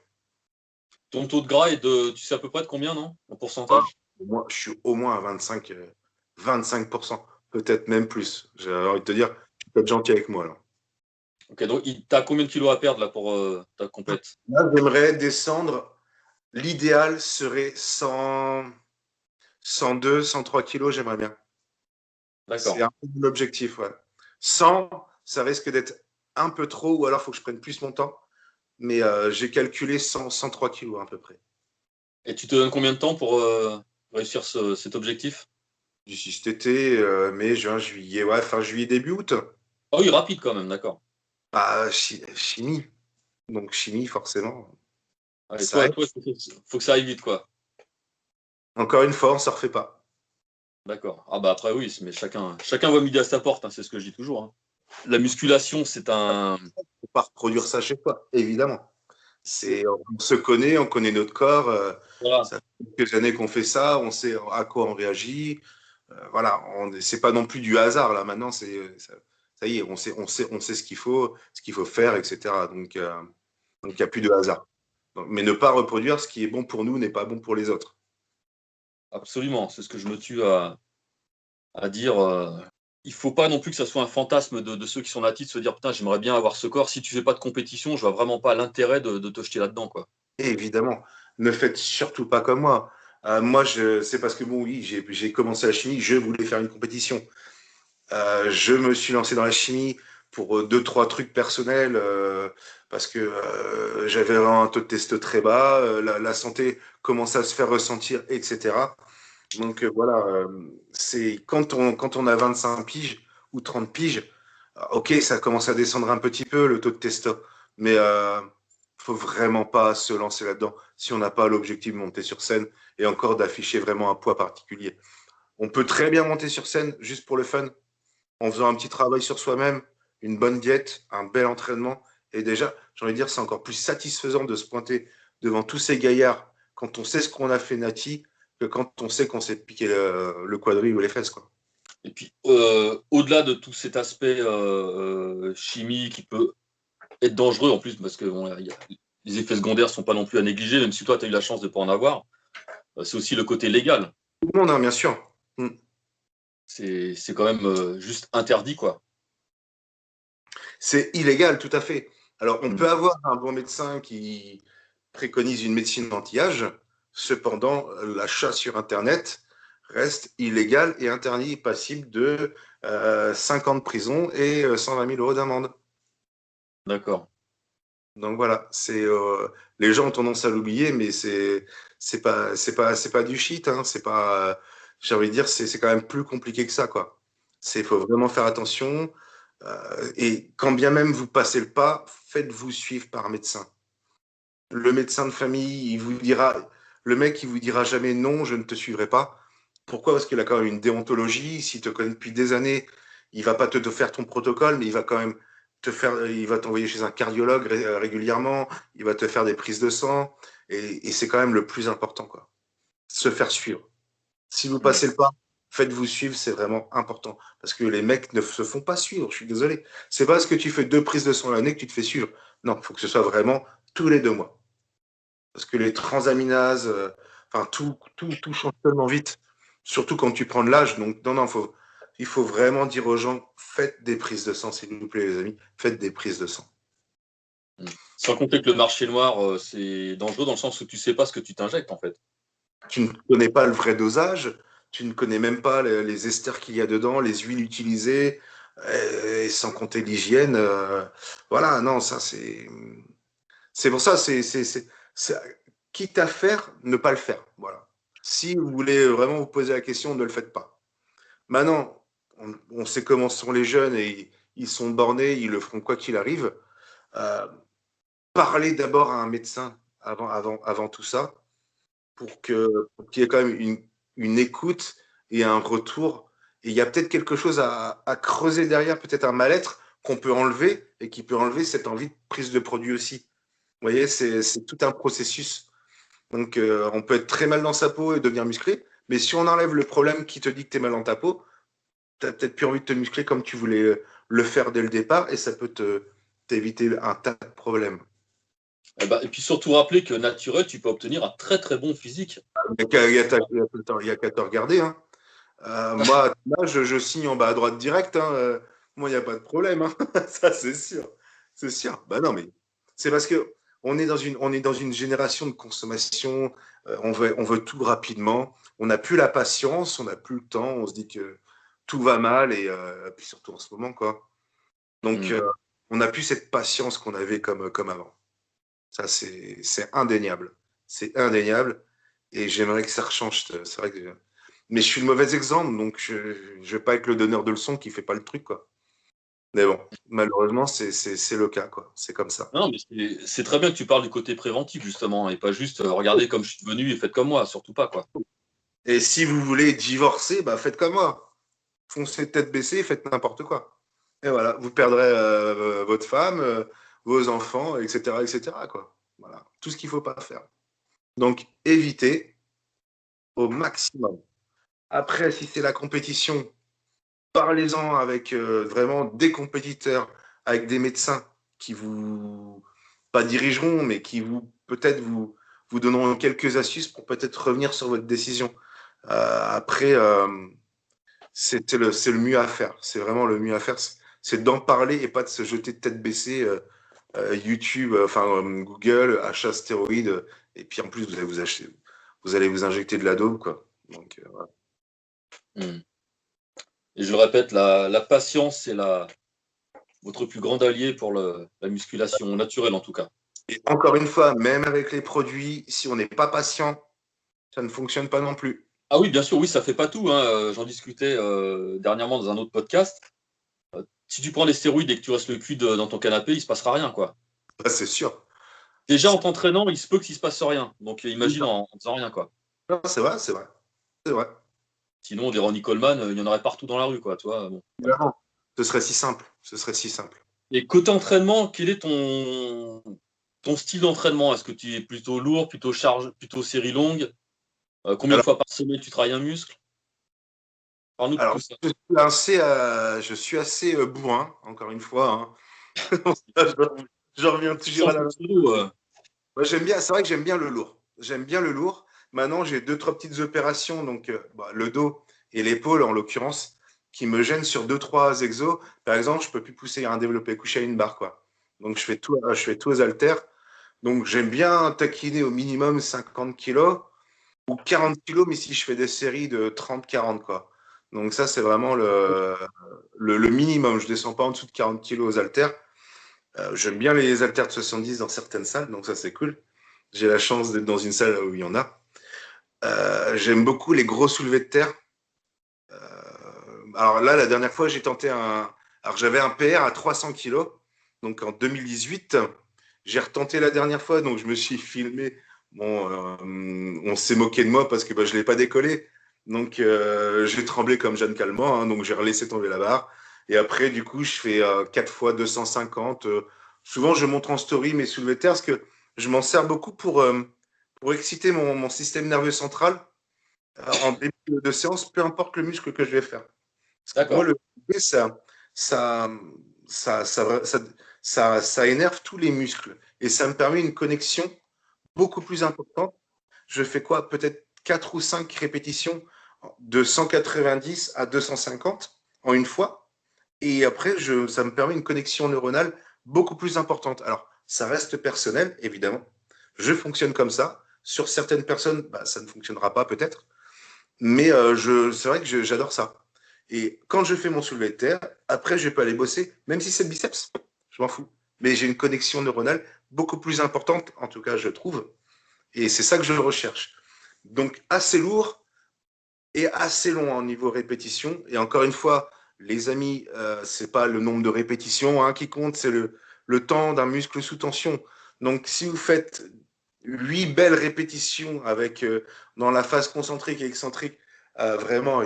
Ton taux de gras est tu sais à peu près de combien, non? En Ah, pourcentage? moi, je suis au moins à 25%, peut-être même plus. J'ai envie de te dire, tu peux être gentil avec moi. Là, Ok, donc t'as combien de kilos à perdre là pour ta compète? là j'aimerais descendre. L'idéal serait 100, 102, 103 kilos, j'aimerais bien. C'est D'accord. un peu mon objectif, ouais. 100, ça risque d'être un peu trop, ou alors il faut que je prenne plus mon temps. Mais j'ai calculé 100, 103 kilos à peu près. Et tu te donnes combien de temps pour réussir cet objectif? D'ici cet été, mai, juin, juillet, ouais, fin juillet, début août. Ah oui, rapide quand même, d'accord. Bah, chimie. Donc chimie, forcément. Ouais, et Ça toi, aide. faut que ça aille vite, quoi. Encore une fois, on ne se refait pas. D'accord. Ah bah après oui, mais chacun voit midi à sa porte, hein, c'est ce que je dis toujours, hein. La musculation, c'est un. Il ne faut pas reproduire ça chez toi, évidemment. On se connaît, on connaît notre corps. Voilà. Ça fait quelques années qu'on fait ça, on sait à quoi on réagit. Voilà, c'est pas non plus du hasard là. Maintenant, ça y est, on sait ce qu'il faut faire, etc. Donc il n'y a plus de hasard. Mais ne pas reproduire ce qui est bon pour nous n'est pas bon pour les autres. Absolument, c'est ce que je me tue à dire. il faut pas non plus que ça soit un fantasme de ceux qui sont natifs de se dire putain, j'aimerais bien avoir ce corps. Si tu fais pas de compétition, je vois vraiment pas l'intérêt de te jeter là-dedans, quoi. Et évidemment, ne faites surtout pas comme moi. Moi, c'est parce que bon, oui, j'ai commencé la chimie, je voulais faire une compétition. Je me suis lancé dans la chimie pour deux, trois trucs personnels parce que j'avais vraiment un taux de test très bas, la santé commençait à se faire ressentir, etc. Donc voilà, c'est quand on a 25 piges ou 30 piges, ok, ça commence à descendre un petit peu le taux de testo, mais faut vraiment pas se lancer là-dedans si on n'a pas l'objectif de monter sur scène et encore d'afficher vraiment un poids particulier. On peut très bien monter sur scène juste pour le fun, en faisant un petit travail sur soi-même, une bonne diète, un bel entraînement. Et déjà, j'ai envie de dire, c'est encore plus satisfaisant de se pointer devant tous ces gaillards quand on sait ce qu'on a fait Nati que quand on sait qu'on s'est piqué le quadrille ou les fesses, quoi. Et puis, au-delà de tout cet aspect chimie qui peut être dangereux en plus, parce que bon, les effets secondaires sont pas non plus à négliger, même si toi, tu as eu la chance de ne pas en avoir, c'est aussi le côté légal. Tout le monde, hein, bien sûr. C'est quand même juste interdit, quoi. C'est illégal, tout à fait. Alors, on peut avoir un bon médecin qui préconise une médecine anti-âge, cependant, l'achat sur Internet reste illégal et interdit, passible de 5 ans de prison et 120 000 euros d'amende. D'accord. Donc voilà, les gens ont tendance à l'oublier, mais c'est pas du shit, hein, c'est pas, j'ai envie de dire, c'est quand même plus compliqué que ça, quoi. Faut vraiment faire attention, et quand bien même vous passez le pas, faites-vous suivre par un médecin. Le médecin de famille, le mec, il vous dira jamais non, je ne te suivrai pas. Pourquoi? Parce qu'il a quand même une déontologie. S'il te connaît depuis des années, il va pas te faire ton protocole, mais il va quand même il va t'envoyer chez un cardiologue régulièrement. Il va te faire des prises de sang, et c'est quand même le plus important, quoi. Se faire suivre. Si vous passez le pas, faites-vous suivre, c'est vraiment important. Parce que les mecs ne se font pas suivre, je suis désolé. C'est pas parce que tu fais 2 prises de sang à l'année que tu te fais suivre. Non, il faut que ce soit vraiment tous les 2 mois. Parce que les transaminases, enfin, tout change tellement vite. Surtout quand tu prends de l'âge. Donc, non, il faut vraiment dire aux gens, faites des prises de sang, s'il vous plaît, les amis. Faites des prises de sang. Sans compter que le marché noir, c'est dangereux dans le sens où tu sais pas ce que tu t'injectes, en fait. Tu ne connais pas le vrai dosage, tu ne connais même pas les esters qu'il y a dedans, les huiles utilisées, et sans compter l'hygiène. Voilà, non, ça c'est pour ça, quitte à faire, ne pas le faire. Voilà. Si vous voulez vraiment vous poser la question, ne le faites pas. Maintenant, on sait comment sont les jeunes et ils sont bornés, ils le feront quoi qu'il arrive. Parlez d'abord à un médecin avant tout ça, pour qu'il y ait quand même une écoute et un retour. Et il y a peut-être quelque chose à creuser derrière, peut-être un mal-être qu'on peut enlever et qui peut enlever cette envie de prise de produit aussi. Vous voyez, c'est tout un processus. Donc, on peut être très mal dans sa peau et devenir musclé, mais si on enlève le problème qui te dit que tu es mal dans ta peau, tu n'as peut-être plus envie de te muscler comme tu voulais le faire dès le départ, et ça peut t'éviter un tas de problèmes. Et puis surtout rappeler que naturel, tu peux obtenir un très très bon physique. Il n'y a qu'à te regarder. Hein. Moi, là, je signe en bas à droite direct. Hein. Moi, il n'y a pas de problème. Hein. Ça, c'est sûr. C'est sûr. Bah non, mais c'est parce que on est dans une génération de consommation. On veut tout rapidement. On n'a plus la patience, on n'a plus le temps. On se dit que tout va mal, et puis surtout en ce moment, quoi. Donc, on n'a plus cette patience qu'on avait comme avant. Ça, c'est indéniable. C'est indéniable. Et j'aimerais que ça rechange. C'est vrai que mais je suis le mauvais exemple, donc je ne vais pas être le donneur de leçons qui ne fait pas le truc, quoi. Mais bon, malheureusement, c'est le cas, quoi. C'est comme ça. Non, mais c'est très bien que tu parles du côté préventif, justement, et pas juste regardez comme je suis devenu et faites comme moi, surtout pas, quoi. Et si vous voulez divorcer, bah faites comme moi. Foncez tête baissée, faites n'importe quoi. Et voilà, vous perdrez votre femme, vos enfants, etc., etc., quoi. Voilà, tout ce qu'il ne faut pas faire. Donc, évitez au maximum. Après, si c'est la compétition, parlez-en avec vraiment des compétiteurs, avec des médecins qui vous, pas dirigeront, mais qui peut-être vous donneront quelques astuces pour peut-être revenir sur votre décision. Après, c'est le mieux à faire. C'est vraiment le mieux à faire. C'est d'en parler et pas de se jeter de tête baissée. YouTube, Google, achat stéroïdes. Et puis en plus, vous allez vous injecter de la dope, quoi. Donc, voilà. Hmm. Et je le répète, la patience, c'est votre plus grand allié pour la musculation naturelle, en tout cas. Et encore une fois, même avec les produits, si on n'est pas patient, ça ne fonctionne pas non plus. Ah oui, bien sûr, oui, ça fait pas tout, hein. J'en discutais dernièrement dans un autre podcast. Si tu prends des stéroïdes et que tu restes le cul dans ton canapé, il se passera rien, quoi. Ça, c'est sûr. Déjà, en t'entraînant, il se peut qu'il se passe rien. Donc, imagine en faisant rien, quoi. Non, c'est vrai, c'est vrai. C'est vrai. Sinon, des Ronnie Coleman, il y en aurait partout dans la rue, quoi, toi. Bon. Évidemment. Ce serait si simple. Ce serait si simple. Et côté entraînement, quel est ton style d'entraînement? Est-ce que tu es plutôt lourd, plutôt charge, plutôt série longue? Combien de Alors, fois par semaine tu travailles un muscle? Parle-nous de alors tout ça. je suis assez bourrin, encore une fois. Hein. Je reviens toujours à la. Moi, c'est vrai que j'aime bien le lourd. J'aime bien le lourd. Maintenant, j'ai 2, 3 petites opérations, donc le dos et l'épaule en l'occurrence, qui me gênent sur 2, 3 exos. Par exemple, je peux plus pousser un développé couché à une barre, quoi. Donc je fais tout aux haltères. Donc j'aime bien taquiner au minimum 50 kilos ou 40 kilos, mais si je fais des séries de 30, 40, quoi. Donc ça, c'est vraiment le minimum. Je descends pas en dessous de 40 kilos aux haltères. J'aime bien les haltères de 70 dans certaines salles, donc ça, c'est cool. J'ai la chance d'être dans une salle où il y en a. J'aime beaucoup les gros soulevés de terre. Alors là, la dernière fois, j'ai tenté un. Alors j'avais un PR à 300 kilos, donc en 2018. J'ai retenté la dernière fois, donc je me suis filmé. Bon, on s'est moqué de moi parce que je ne l'ai pas décollé. Donc j'ai tremblé comme Jeanne Calment, hein, donc j'ai relaissé tomber la barre. Et après, du coup, je fais 4 fois 250. Souvent, je montre en story mes soulevés de terre parce que je m'en sers beaucoup pour exciter mon système nerveux central en début de séance, peu importe le muscle que je vais faire. Parce que pour moi, D'accord. le soulevé, ça, ça, ça, ça, ça énerve tous les muscles et ça me permet une connexion beaucoup plus importante. Je fais quoi? Peut-être 4 ou 5 répétitions de 190 à 250 en une fois. Et après, ça me permet une connexion neuronale beaucoup plus importante. Alors, ça reste personnel, évidemment. Je fonctionne comme ça. Sur certaines personnes, ça ne fonctionnera pas peut-être. Mais c'est vrai que j'adore ça. Et quand je fais mon soulevé de terre, après, je peux aller bosser, même si c'est le biceps, je m'en fous. Mais j'ai une connexion neuronale beaucoup plus importante, en tout cas, je trouve. Et c'est ça que je recherche. Donc, assez lourd et assez long en niveau répétition. Et encore une fois, les amis, c'est pas le nombre de répétitions qui compte, c'est le temps d'un muscle sous tension. Donc, si vous faites 8 belles répétitions avec, dans la phase concentrique et excentrique, vraiment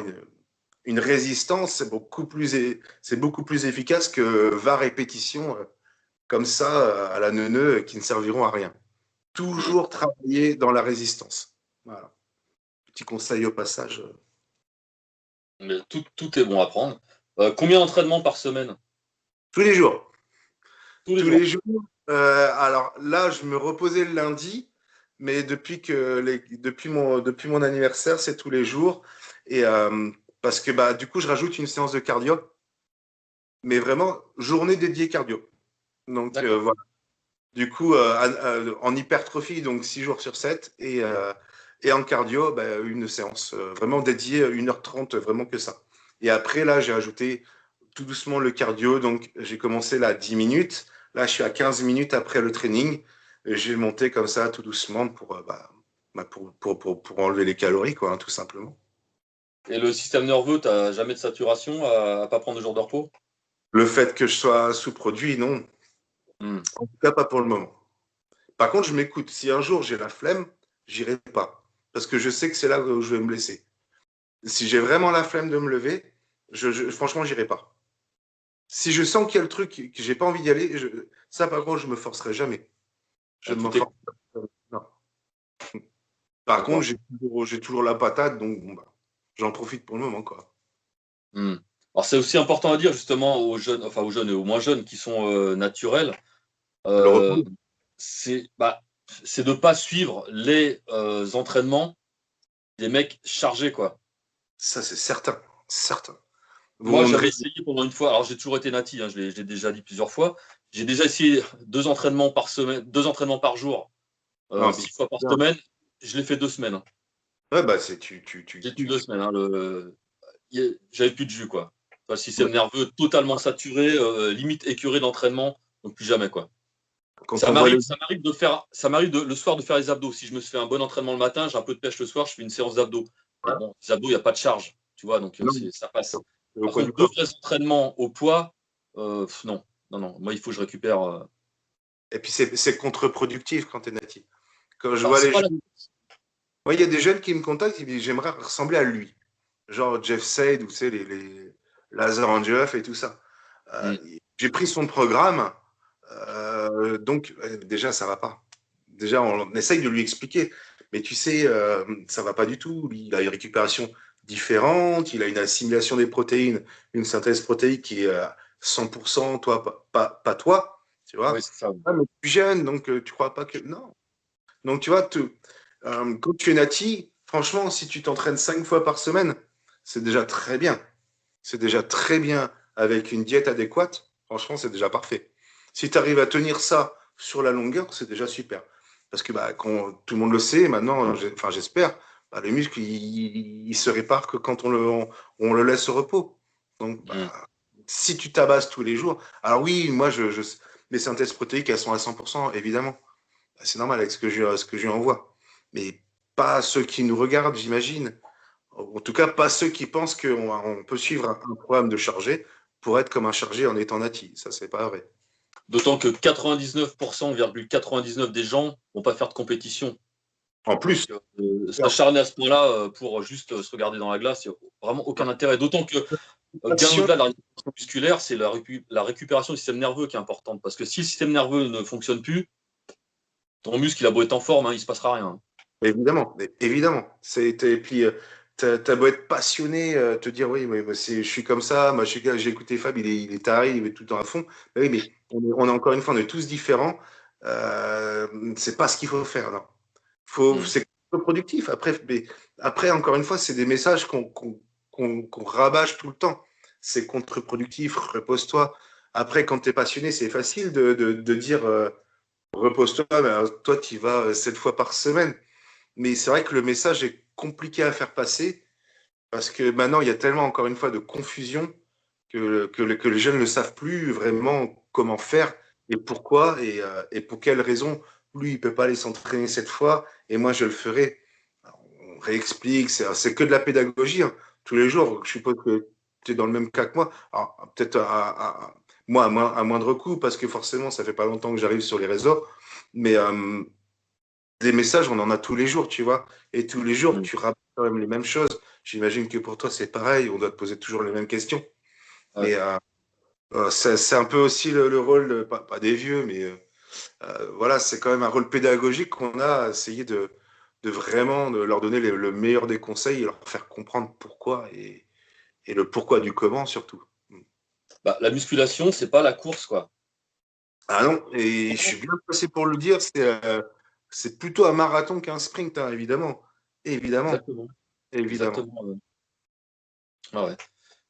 une résistance, c'est beaucoup plus efficace que 20 répétitions comme ça à la neuneu qui ne serviront à rien. Toujours travailler dans la résistance. Voilà. Petit conseil au passage. Mais tout est bon à prendre. Combien d'entraînements par semaine? Tous les jours. Tous les Tous jours. les jours. Alors là, je me reposais le lundi, mais depuis mon anniversaire, c'est tous les jours. Et parce que du coup, je rajoute une séance de cardio, mais vraiment journée dédiée cardio. Donc D'accord. voilà. Du coup, en hypertrophie, donc 6 jours sur 7, et en cardio, une séance vraiment dédiée, 1h30, vraiment que ça. Et après, là, j'ai ajouté tout doucement le cardio, donc j'ai commencé là à 10 minutes. Là, je suis à 15 minutes après le training. Et j'ai monté comme ça, tout doucement, pour enlever les calories, quoi, hein, tout simplement. Et le système nerveux, t'as jamais de saturation à pas prendre de jours de repos? Le fait que je sois sous-produit, non. Hmm. En tout cas, pas pour le moment. Par contre, je m'écoute. Si un jour j'ai la flemme, j'irai pas. Parce que je sais que c'est là où je vais me blesser. Si j'ai vraiment la flemme de me lever, franchement, j'irai pas. Si je sens qu'il y a le truc que j'ai pas envie d'y aller, ça, par contre, je me forcerai jamais. Je Ah, ne m'en tout est. force pas. Non. Par contre, D'accord. j'ai toujours la patate, donc bon, j'en profite pour le moment, quoi. Hmm. Alors, c'est aussi important à dire justement aux jeunes, enfin aux jeunes et aux moins jeunes qui sont naturels. Le Euh, repos, c'est de pas suivre les entraînements des mecs chargés, quoi. ça, c'est certain. certain. Moi, j'avais essayé pendant une fois. Alors, j'ai toujours été nati, hein, je l'ai déjà dit plusieurs fois. J'ai déjà essayé 2 entraînements par semaine, 2 entraînements par jour, Non, 6 fois par semaine. Je l'ai fait 2 semaines. Hein. Ouais, bah, J'ai tenu 2 semaines. Hein, j'avais plus de jus, quoi. Enfin, le système nerveux totalement saturé, limite écuré d'entraînement, donc plus jamais, quoi. Ça m'arrive le soir de faire les abdos. Si je me fais un bon entraînement le matin, j'ai un peu de pêche le soir, je fais une séance d'abdos. Mais bon, les abdos, il n'y a pas de charge, tu vois, donc ça passe. Par contre, 2 vrais entraînements au poids, non. Moi, il faut que je récupère. Et puis, c'est contre-productif quand tu es nati. Quand je Enfin, vois c'est les pas jeunes... Moi, il y a des jeunes qui me contactent, ils me disent j'aimerais ressembler à lui. Genre Jeff Said ou tu sais, les Lazar Angelov et tout ça. J'ai pris son programme, donc déjà, ça va pas. Déjà, on essaye de lui expliquer. Mais tu sais, ça va pas du tout. Lui, il a une récupération différente, il a une assimilation des protéines, une synthèse protéique qui est 100%, toi, pas toi, tu vois. Oui, c'est ça. Ah, mais tu es jeune, donc tu crois pas que... Non. Donc, tu vois, quand tu es nati, franchement, si tu t'entraînes 5 fois par semaine, c'est déjà très bien. C'est déjà très bien avec une diète adéquate. Franchement, c'est déjà parfait. Si tu arrives à tenir ça sur la longueur, c'est déjà super. Parce que bah, tout le monde le sait, maintenant, j'espère, bah, les muscles, ils se réparent que quand on le laisse au repos. Donc, bah, si tu tabasses tous les jours, alors oui, moi, mes synthèses protéiques, elles sont à 100%, évidemment. C'est normal avec ce que je lui envoie. Mais pas ceux qui nous regardent, j'imagine. En tout cas, pas ceux qui pensent qu'on peut suivre un programme de chargé pour être comme un chargé en étant nati. Ça, c'est pas vrai. D'autant que 99,99% des gens vont pas faire de compétition. En plus, s'acharner à ce point-là pour juste se regarder dans la glace, il n'y a vraiment aucun intérêt. D'autant que bien au-delà de la récupération musculaire, c'est la récupération du système nerveux qui est importante. Parce que si le système nerveux ne fonctionne plus, ton muscle, il a beau être en forme, hein, il ne se passera rien. Évidemment, évidemment. Et puis, t'as beau être passionné, te dire oui, moi, je suis comme ça, moi j'ai écouté Fab, il est taré, il est tout le temps à fond. Mais oui, mais on est encore une fois, on est tous différents. C'est pas ce qu'il faut faire, non. C'est productif. Après, encore une fois, c'est des messages qu'on rabâche tout le temps. C'est contre-productif, repose-toi. Après, quand tu es passionné, c'est facile de dire repose-toi, toi, tu y vas 7 fois par semaine. Mais c'est vrai que le message est compliqué à faire passer parce que maintenant, il y a tellement, encore une fois, de confusion que les jeunes ne savent plus vraiment comment faire et pourquoi et pour quelles raisons. Lui, il ne peut pas aller s'entraîner cette fois et moi, je le ferai. On réexplique, c'est que de la pédagogie. Hein. Tous les jours, je suppose que tu es dans le même cas que moi. Alors, peut-être moi, à moindre coût, parce que forcément, ça fait pas longtemps que j'arrive sur les réseaux. Mais des messages, on en a tous les jours, tu vois. Et tous les jours, tu rappelles quand même les mêmes choses. J'imagine que pour toi, c'est pareil. On doit te poser toujours les mêmes questions. Ouais. Mais c'est un peu aussi le rôle, pas des vieux, mais voilà, c'est quand même un rôle pédagogique qu'on a à essayer de vraiment de leur donner le meilleur des conseils et leur faire comprendre pourquoi et le pourquoi du comment surtout. Bah, la musculation, c'est pas la course, quoi. Ah non, et je suis bien placé pour le dire, c'est plutôt un marathon qu'un sprint, hein, évidemment. Évidemment. Exactement. Évidemment. Exactement. Ah ouais.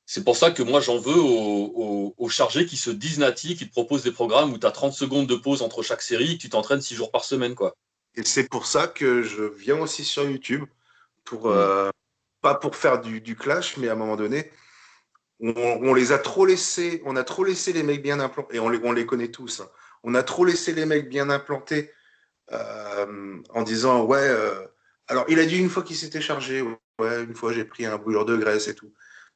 C'est pour ça que moi, j'en veux aux chargés qui se disent nati, qui te proposent des programmes où tu as 30 secondes de pause entre chaque série et que tu t'entraînes 6 jours par semaine, quoi. Et c'est pour ça que je viens aussi sur YouTube, pour, pas pour faire du clash, mais à un moment donné, on les a trop laissés, on a trop laissé les mecs bien implantés, et on les connaît tous. Hein. On a trop laissé les mecs bien implantés en disant ouais. Alors il a dit une fois qu'il s'était chargé, ouais, une fois j'ai pris un brûleur de graisse et tout.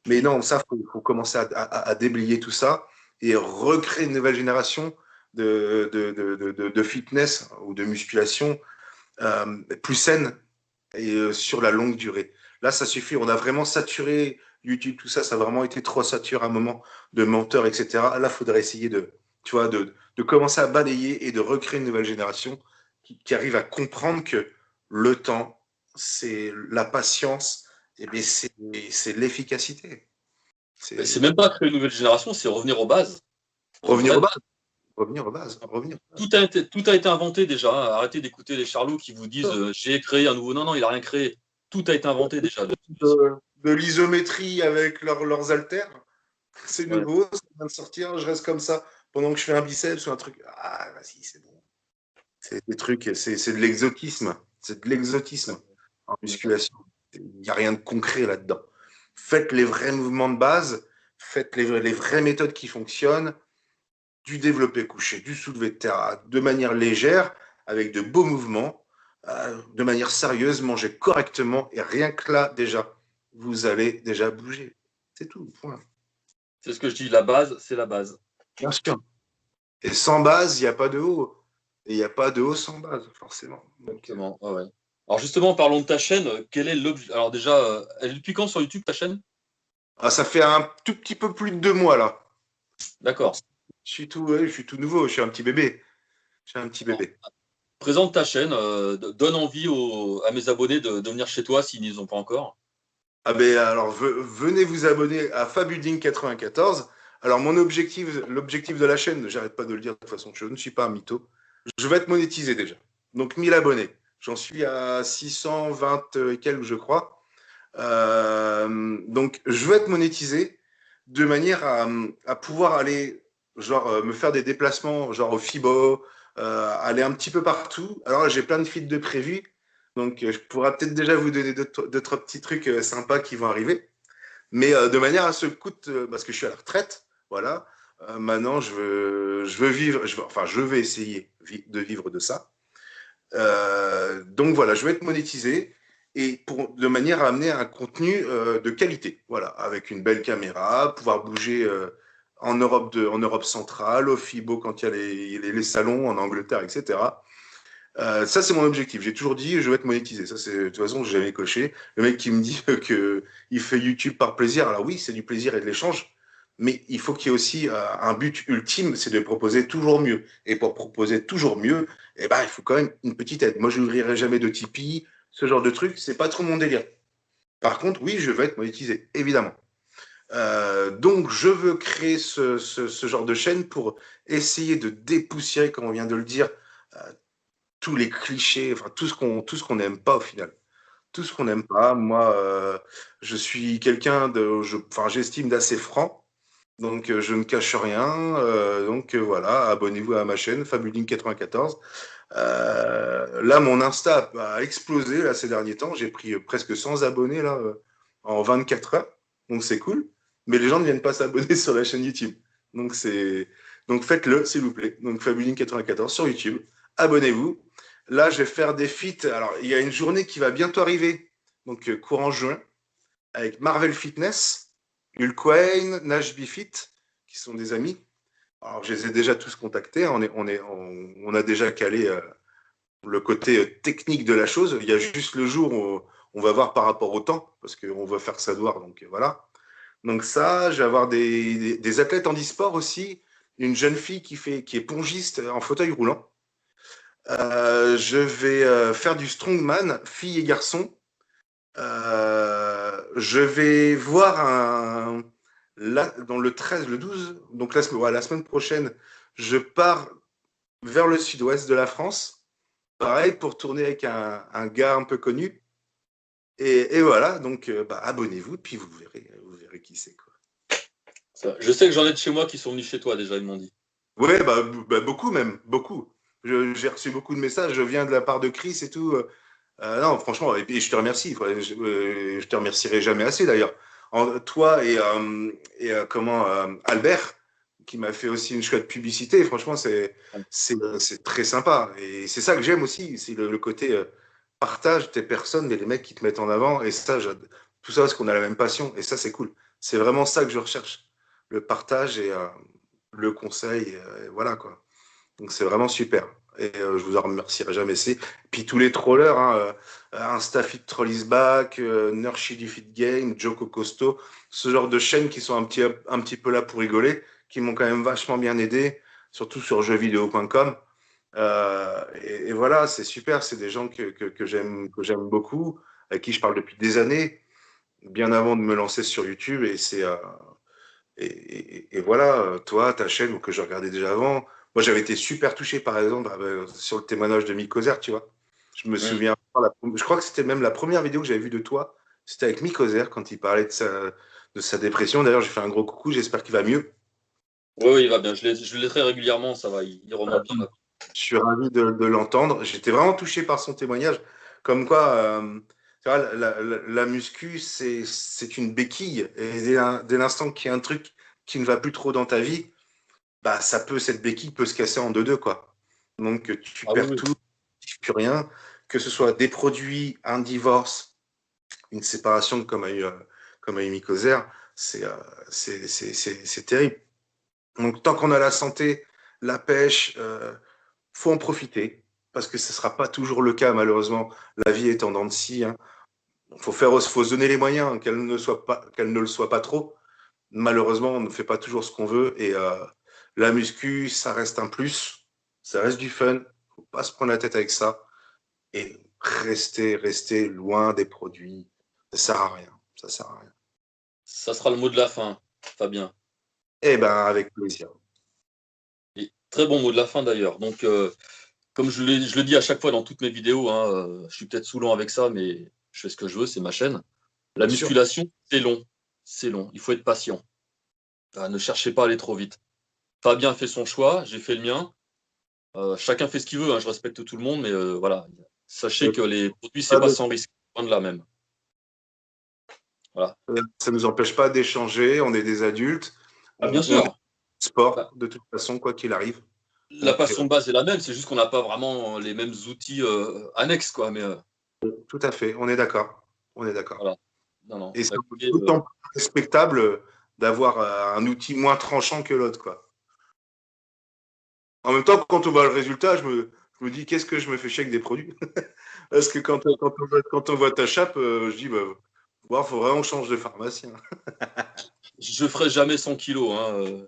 Mais non, ça faut commencer à déblayer tout ça et recréer une nouvelle génération de fitness ou de musculation plus saine et sur la longue durée. Là, ça suffit. On a vraiment saturé YouTube, tout ça. Ça a vraiment été trop saturé à un moment de menteurs, etc. Là, il faudrait essayer tu vois, de commencer à balayer et de recréer une nouvelle génération qui arrive à comprendre que le temps, c'est la patience, et c'est l'efficacité. C'est même pas créer une nouvelle génération, c'est revenir aux bases. Revenir aux bases. Revenir aux bases. Revenir. Tout a été inventé déjà. Hein. Arrêtez d'écouter les charlots qui vous disent j'ai créé un nouveau. Non, il n'a rien créé. Tout a été inventé déjà. de l'isométrie avec leurs haltères. C'est Ouais. nouveau, ça vient de sortir, je reste comme ça pendant que je fais un biceps ou un truc. Ah, vas-y, c'est bon. C'est des trucs, c'est de l'exotisme. C'est de l'exotisme en musculation. Il n'y a rien de concret là-dedans. Faites les vrais mouvements de base, faites les vraies méthodes qui fonctionnent, du développé couché, du soulevé de terre de manière légère, avec de beaux mouvements, de manière sérieuse, mangez correctement, et rien que là, déjà, vous allez déjà bouger. C'est tout, point. C'est ce que je dis, la base, c'est la base. Bien sûr. Et sans base, il n'y a pas de haut. Et il n'y a pas de haut sans base, forcément. Donc, Exactement. Ouais. Alors justement, parlons de ta chaîne. Quel est l'objet? Alors déjà, elle est depuis quand sur YouTube ta chaîne? ça fait un tout petit peu plus de 2 mois là. D'accord. Je suis tout nouveau, je suis un petit bébé. Je suis un petit bébé. Présente ta chaîne, donne envie à mes abonnés de venir chez toi s'ils n'y ont pas encore. Ah ben alors venez vous abonner à Fabulding 94. Alors l'objectif de la chaîne, j'arrête pas de le dire de toute façon, je ne suis pas un mytho. Je vais être monétisé déjà. Donc 1000 abonnés. J'en suis à 620 et quelques, je crois. Donc je vais être monétisé de manière à pouvoir aller me faire des déplacements genre au FIBO, aller un petit peu partout. Alors là, j'ai plein de feeds de prévus. Donc, je pourrais peut-être déjà vous donner deux, trois petits trucs sympas qui vont arriver. Mais de manière à ce coup, parce que je suis à la retraite, voilà. Maintenant, je veux vivre, je vais essayer de vivre de ça. Donc voilà, je vais être monétisé et de manière à amener un contenu de qualité, voilà, avec une belle caméra, pouvoir bouger en Europe centrale, au FIBO quand il y a les salons en Angleterre, etc. Ça, c'est mon objectif. J'ai toujours dit, je vais être monétisé. Ça, c'est de toute façon, j'ai jamais coché. Le mec qui me dit qu'il fait YouTube par plaisir, alors oui, c'est du plaisir et de l'échange, mais il faut qu'il y ait aussi un but ultime, c'est de proposer toujours mieux. Et pour proposer toujours mieux, eh ben, il faut quand même une petite aide. Moi, je n'ouvrirai jamais de Tipeee, ce genre de truc, c'est pas trop mon délire. Par contre, oui, je vais être monétisé, évidemment. Donc, je veux créer ce genre de chaîne pour essayer de dépoussiérer, comme on vient de le dire, tous les clichés, enfin tout ce qu'on n'aime pas au final. Tout ce qu'on n'aime pas. Moi, je suis quelqu'un j'estime d'assez franc, donc je ne cache rien. Donc voilà, abonnez-vous à ma chaîne Fabulding 94. Là, mon Insta a explosé là ces derniers temps. J'ai pris presque 100 abonnés là en 24 heures, donc c'est cool. Mais les gens ne viennent pas s'abonner sur la chaîne YouTube. Donc faites-le s'il vous plaît. Donc Fabulding 94 sur YouTube. Abonnez-vous. Là, je vais faire des feats. Alors, il y a une journée qui va bientôt arriver, donc courant juin, avec Marvel Fitness, Hulk Wayne, Nash Bifit, qui sont des amis. Alors, je les ai déjà tous contactés. On a déjà calé le côté technique de la chose. Il y a juste le jour où on va voir par rapport au temps, parce qu'on va faire ça devoir. Donc, voilà. Donc, ça, je vais avoir des athlètes en e-sport aussi. Une jeune fille qui est pongiste en fauteuil roulant. Je vais faire du strongman, filles et garçons. Je vais voir dans le 13, le 12, donc la semaine prochaine, je pars vers le sud-ouest de la France. Pareil, pour tourner avec un gars un peu connu. Et voilà, donc abonnez-vous, puis vous verrez qui c'est, quoi. Je sais que j'en ai de chez moi qui sont venus chez toi déjà, ils m'ont dit. Ouais, beaucoup même, beaucoup. J'ai reçu beaucoup de messages, je viens de la part de Chris et tout. Non, franchement, et puis je te remercie. Je te remercierai jamais assez d'ailleurs. Toi et Albert, qui m'a fait aussi une chouette publicité. Franchement, c'est très sympa. Et c'est ça que j'aime aussi, c'est le côté partage tes personnes et les mecs qui te mettent en avant. Et ça, tout ça parce qu'on a la même passion. Et ça, c'est cool. C'est vraiment ça que je recherche. Le partage et le conseil. Et voilà, quoi. Donc c'est vraiment super. Et je vous en remercierai jamais assez. Puis tous les trollers, hein, InstaFit Troll is Back, Nurshi Fit Game, Joko Costo, ce genre de chaînes qui sont un petit peu là pour rigoler, qui m'ont quand même vachement bien aidé, surtout sur jeuxvideo.com. Et voilà, c'est super, c'est des gens que j'aime beaucoup, avec qui je parle depuis des années, bien avant de me lancer sur YouTube. Et c'est et voilà, toi, ta chaîne, que je regardais déjà avant. Moi, j'avais été super touché, par exemple, sur le témoignage de Mick Kozer, tu vois. Je me souviens, je crois que c'était même la première vidéo que j'avais vue de toi. C'était avec Mick Ozer quand il parlait de sa dépression. D'ailleurs, j'ai fait un gros coucou, j'espère qu'il va mieux. Oui, il va bien. Je l'ai très régulièrement, ça va, il remonte bien. Je suis ravi de l'entendre. J'étais vraiment touché par son témoignage. Comme quoi, tu vois, la muscu, c'est une béquille. Et dès l'instant qu'il y a un truc qui ne va plus trop dans ta vie, bah, cette béquille peut se casser en deux, quoi. Donc, tu perds tout, plus rien. Que ce soit des produits, un divorce, une séparation comme a eu Mick Ozer, c'est terrible. Donc, tant qu'on a la santé, la pêche, faut en profiter, parce que ce ne sera pas toujours le cas, malheureusement. La vie est en dents de scie. Hein. Faut se donner les moyens, qu'elle ne le soit pas trop. Malheureusement, on ne fait pas toujours ce qu'on veut. Et la muscu, ça reste un plus. Ça reste du fun. Faut pas se prendre la tête avec ça. Et rester loin des produits. Ça sert à rien. Ça sert à rien. Ça sera le mot de la fin, Fabien. Eh ben, avec plaisir. Et très bon mot de la fin d'ailleurs. Donc, comme je le dis à chaque fois dans toutes mes vidéos, hein, je suis peut-être saoulant avec ça, mais je fais ce que je veux, c'est ma chaîne. La musculation, c'est long. C'est long. Il faut être patient. Ne cherchez pas à aller trop vite. Fabien a fait son choix, j'ai fait le mien. Chacun fait ce qu'il veut, hein, je respecte tout le monde, mais voilà. Sachez que les produits, c'est pas sans risque. Loin de là même. Voilà. Ça ne nous empêche pas d'échanger, on est des adultes. Bien sûr. Sport, de toute façon, quoi qu'il arrive. La passion de base est la même, c'est juste qu'on n'a pas vraiment les mêmes outils annexes, quoi. Mais, tout à fait, on est d'accord. On est d'accord. Voilà. Non. Et c'est autant plus respectable d'avoir un outil moins tranchant que l'autre, quoi. En même temps, quand on voit le résultat, je me dis qu'est-ce que je me fais chier avec des produits. Parce que quand on voit ta chape, je dis faut vraiment que je change de pharmacien. Je ferai jamais 100 kilos. Hein.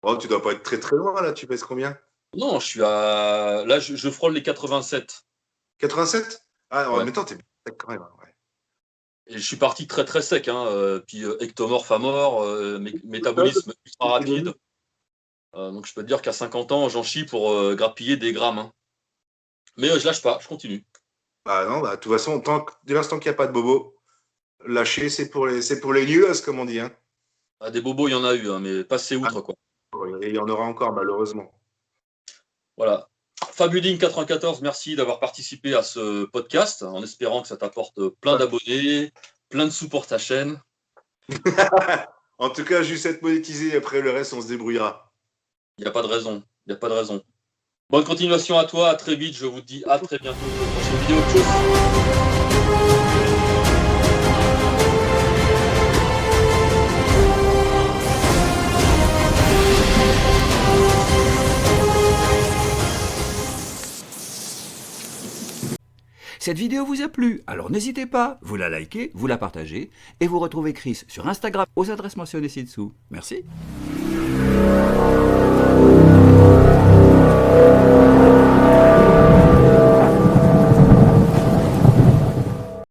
Oh, tu dois pas être très très loin là, tu pèses combien? Non, je suis à. Là, je frôle les 87. 87? Ah, en Ouais. même temps, t'es sec quand même. Ouais. Et je suis parti très très sec. Hein. Puis ectomorphe à mort, métabolisme ultra rapide. Donc je peux te dire qu'à 50 ans, j'en chie pour grappiller des grammes. Hein. Mais je lâche pas, je continue. Bah non, de toute façon, dès l'instant qu'il n'y a pas de bobo, lâcher, c'est pour les nuls, comme on dit. Hein. Des bobos, il y en a eu, hein, mais passez outre, quoi. Et il y en aura encore, malheureusement. Voilà. Fabuling 94, merci d'avoir participé à ce podcast, en espérant que ça t'apporte plein d'abonnés, plein de sous pour ta chaîne. En tout cas, juste être monétisé, après le reste, on se débrouillera. Il n'y a pas de raison. Il n'y a pas de raison. Bonne continuation à toi, à très vite, je vous dis à très bientôt pour une prochaine vidéo. Tchuss. Cette vidéo vous a plu, alors n'hésitez pas, vous la likez, vous la partagez, et vous retrouvez Chris sur Instagram aux adresses mentionnées ci-dessous. Merci.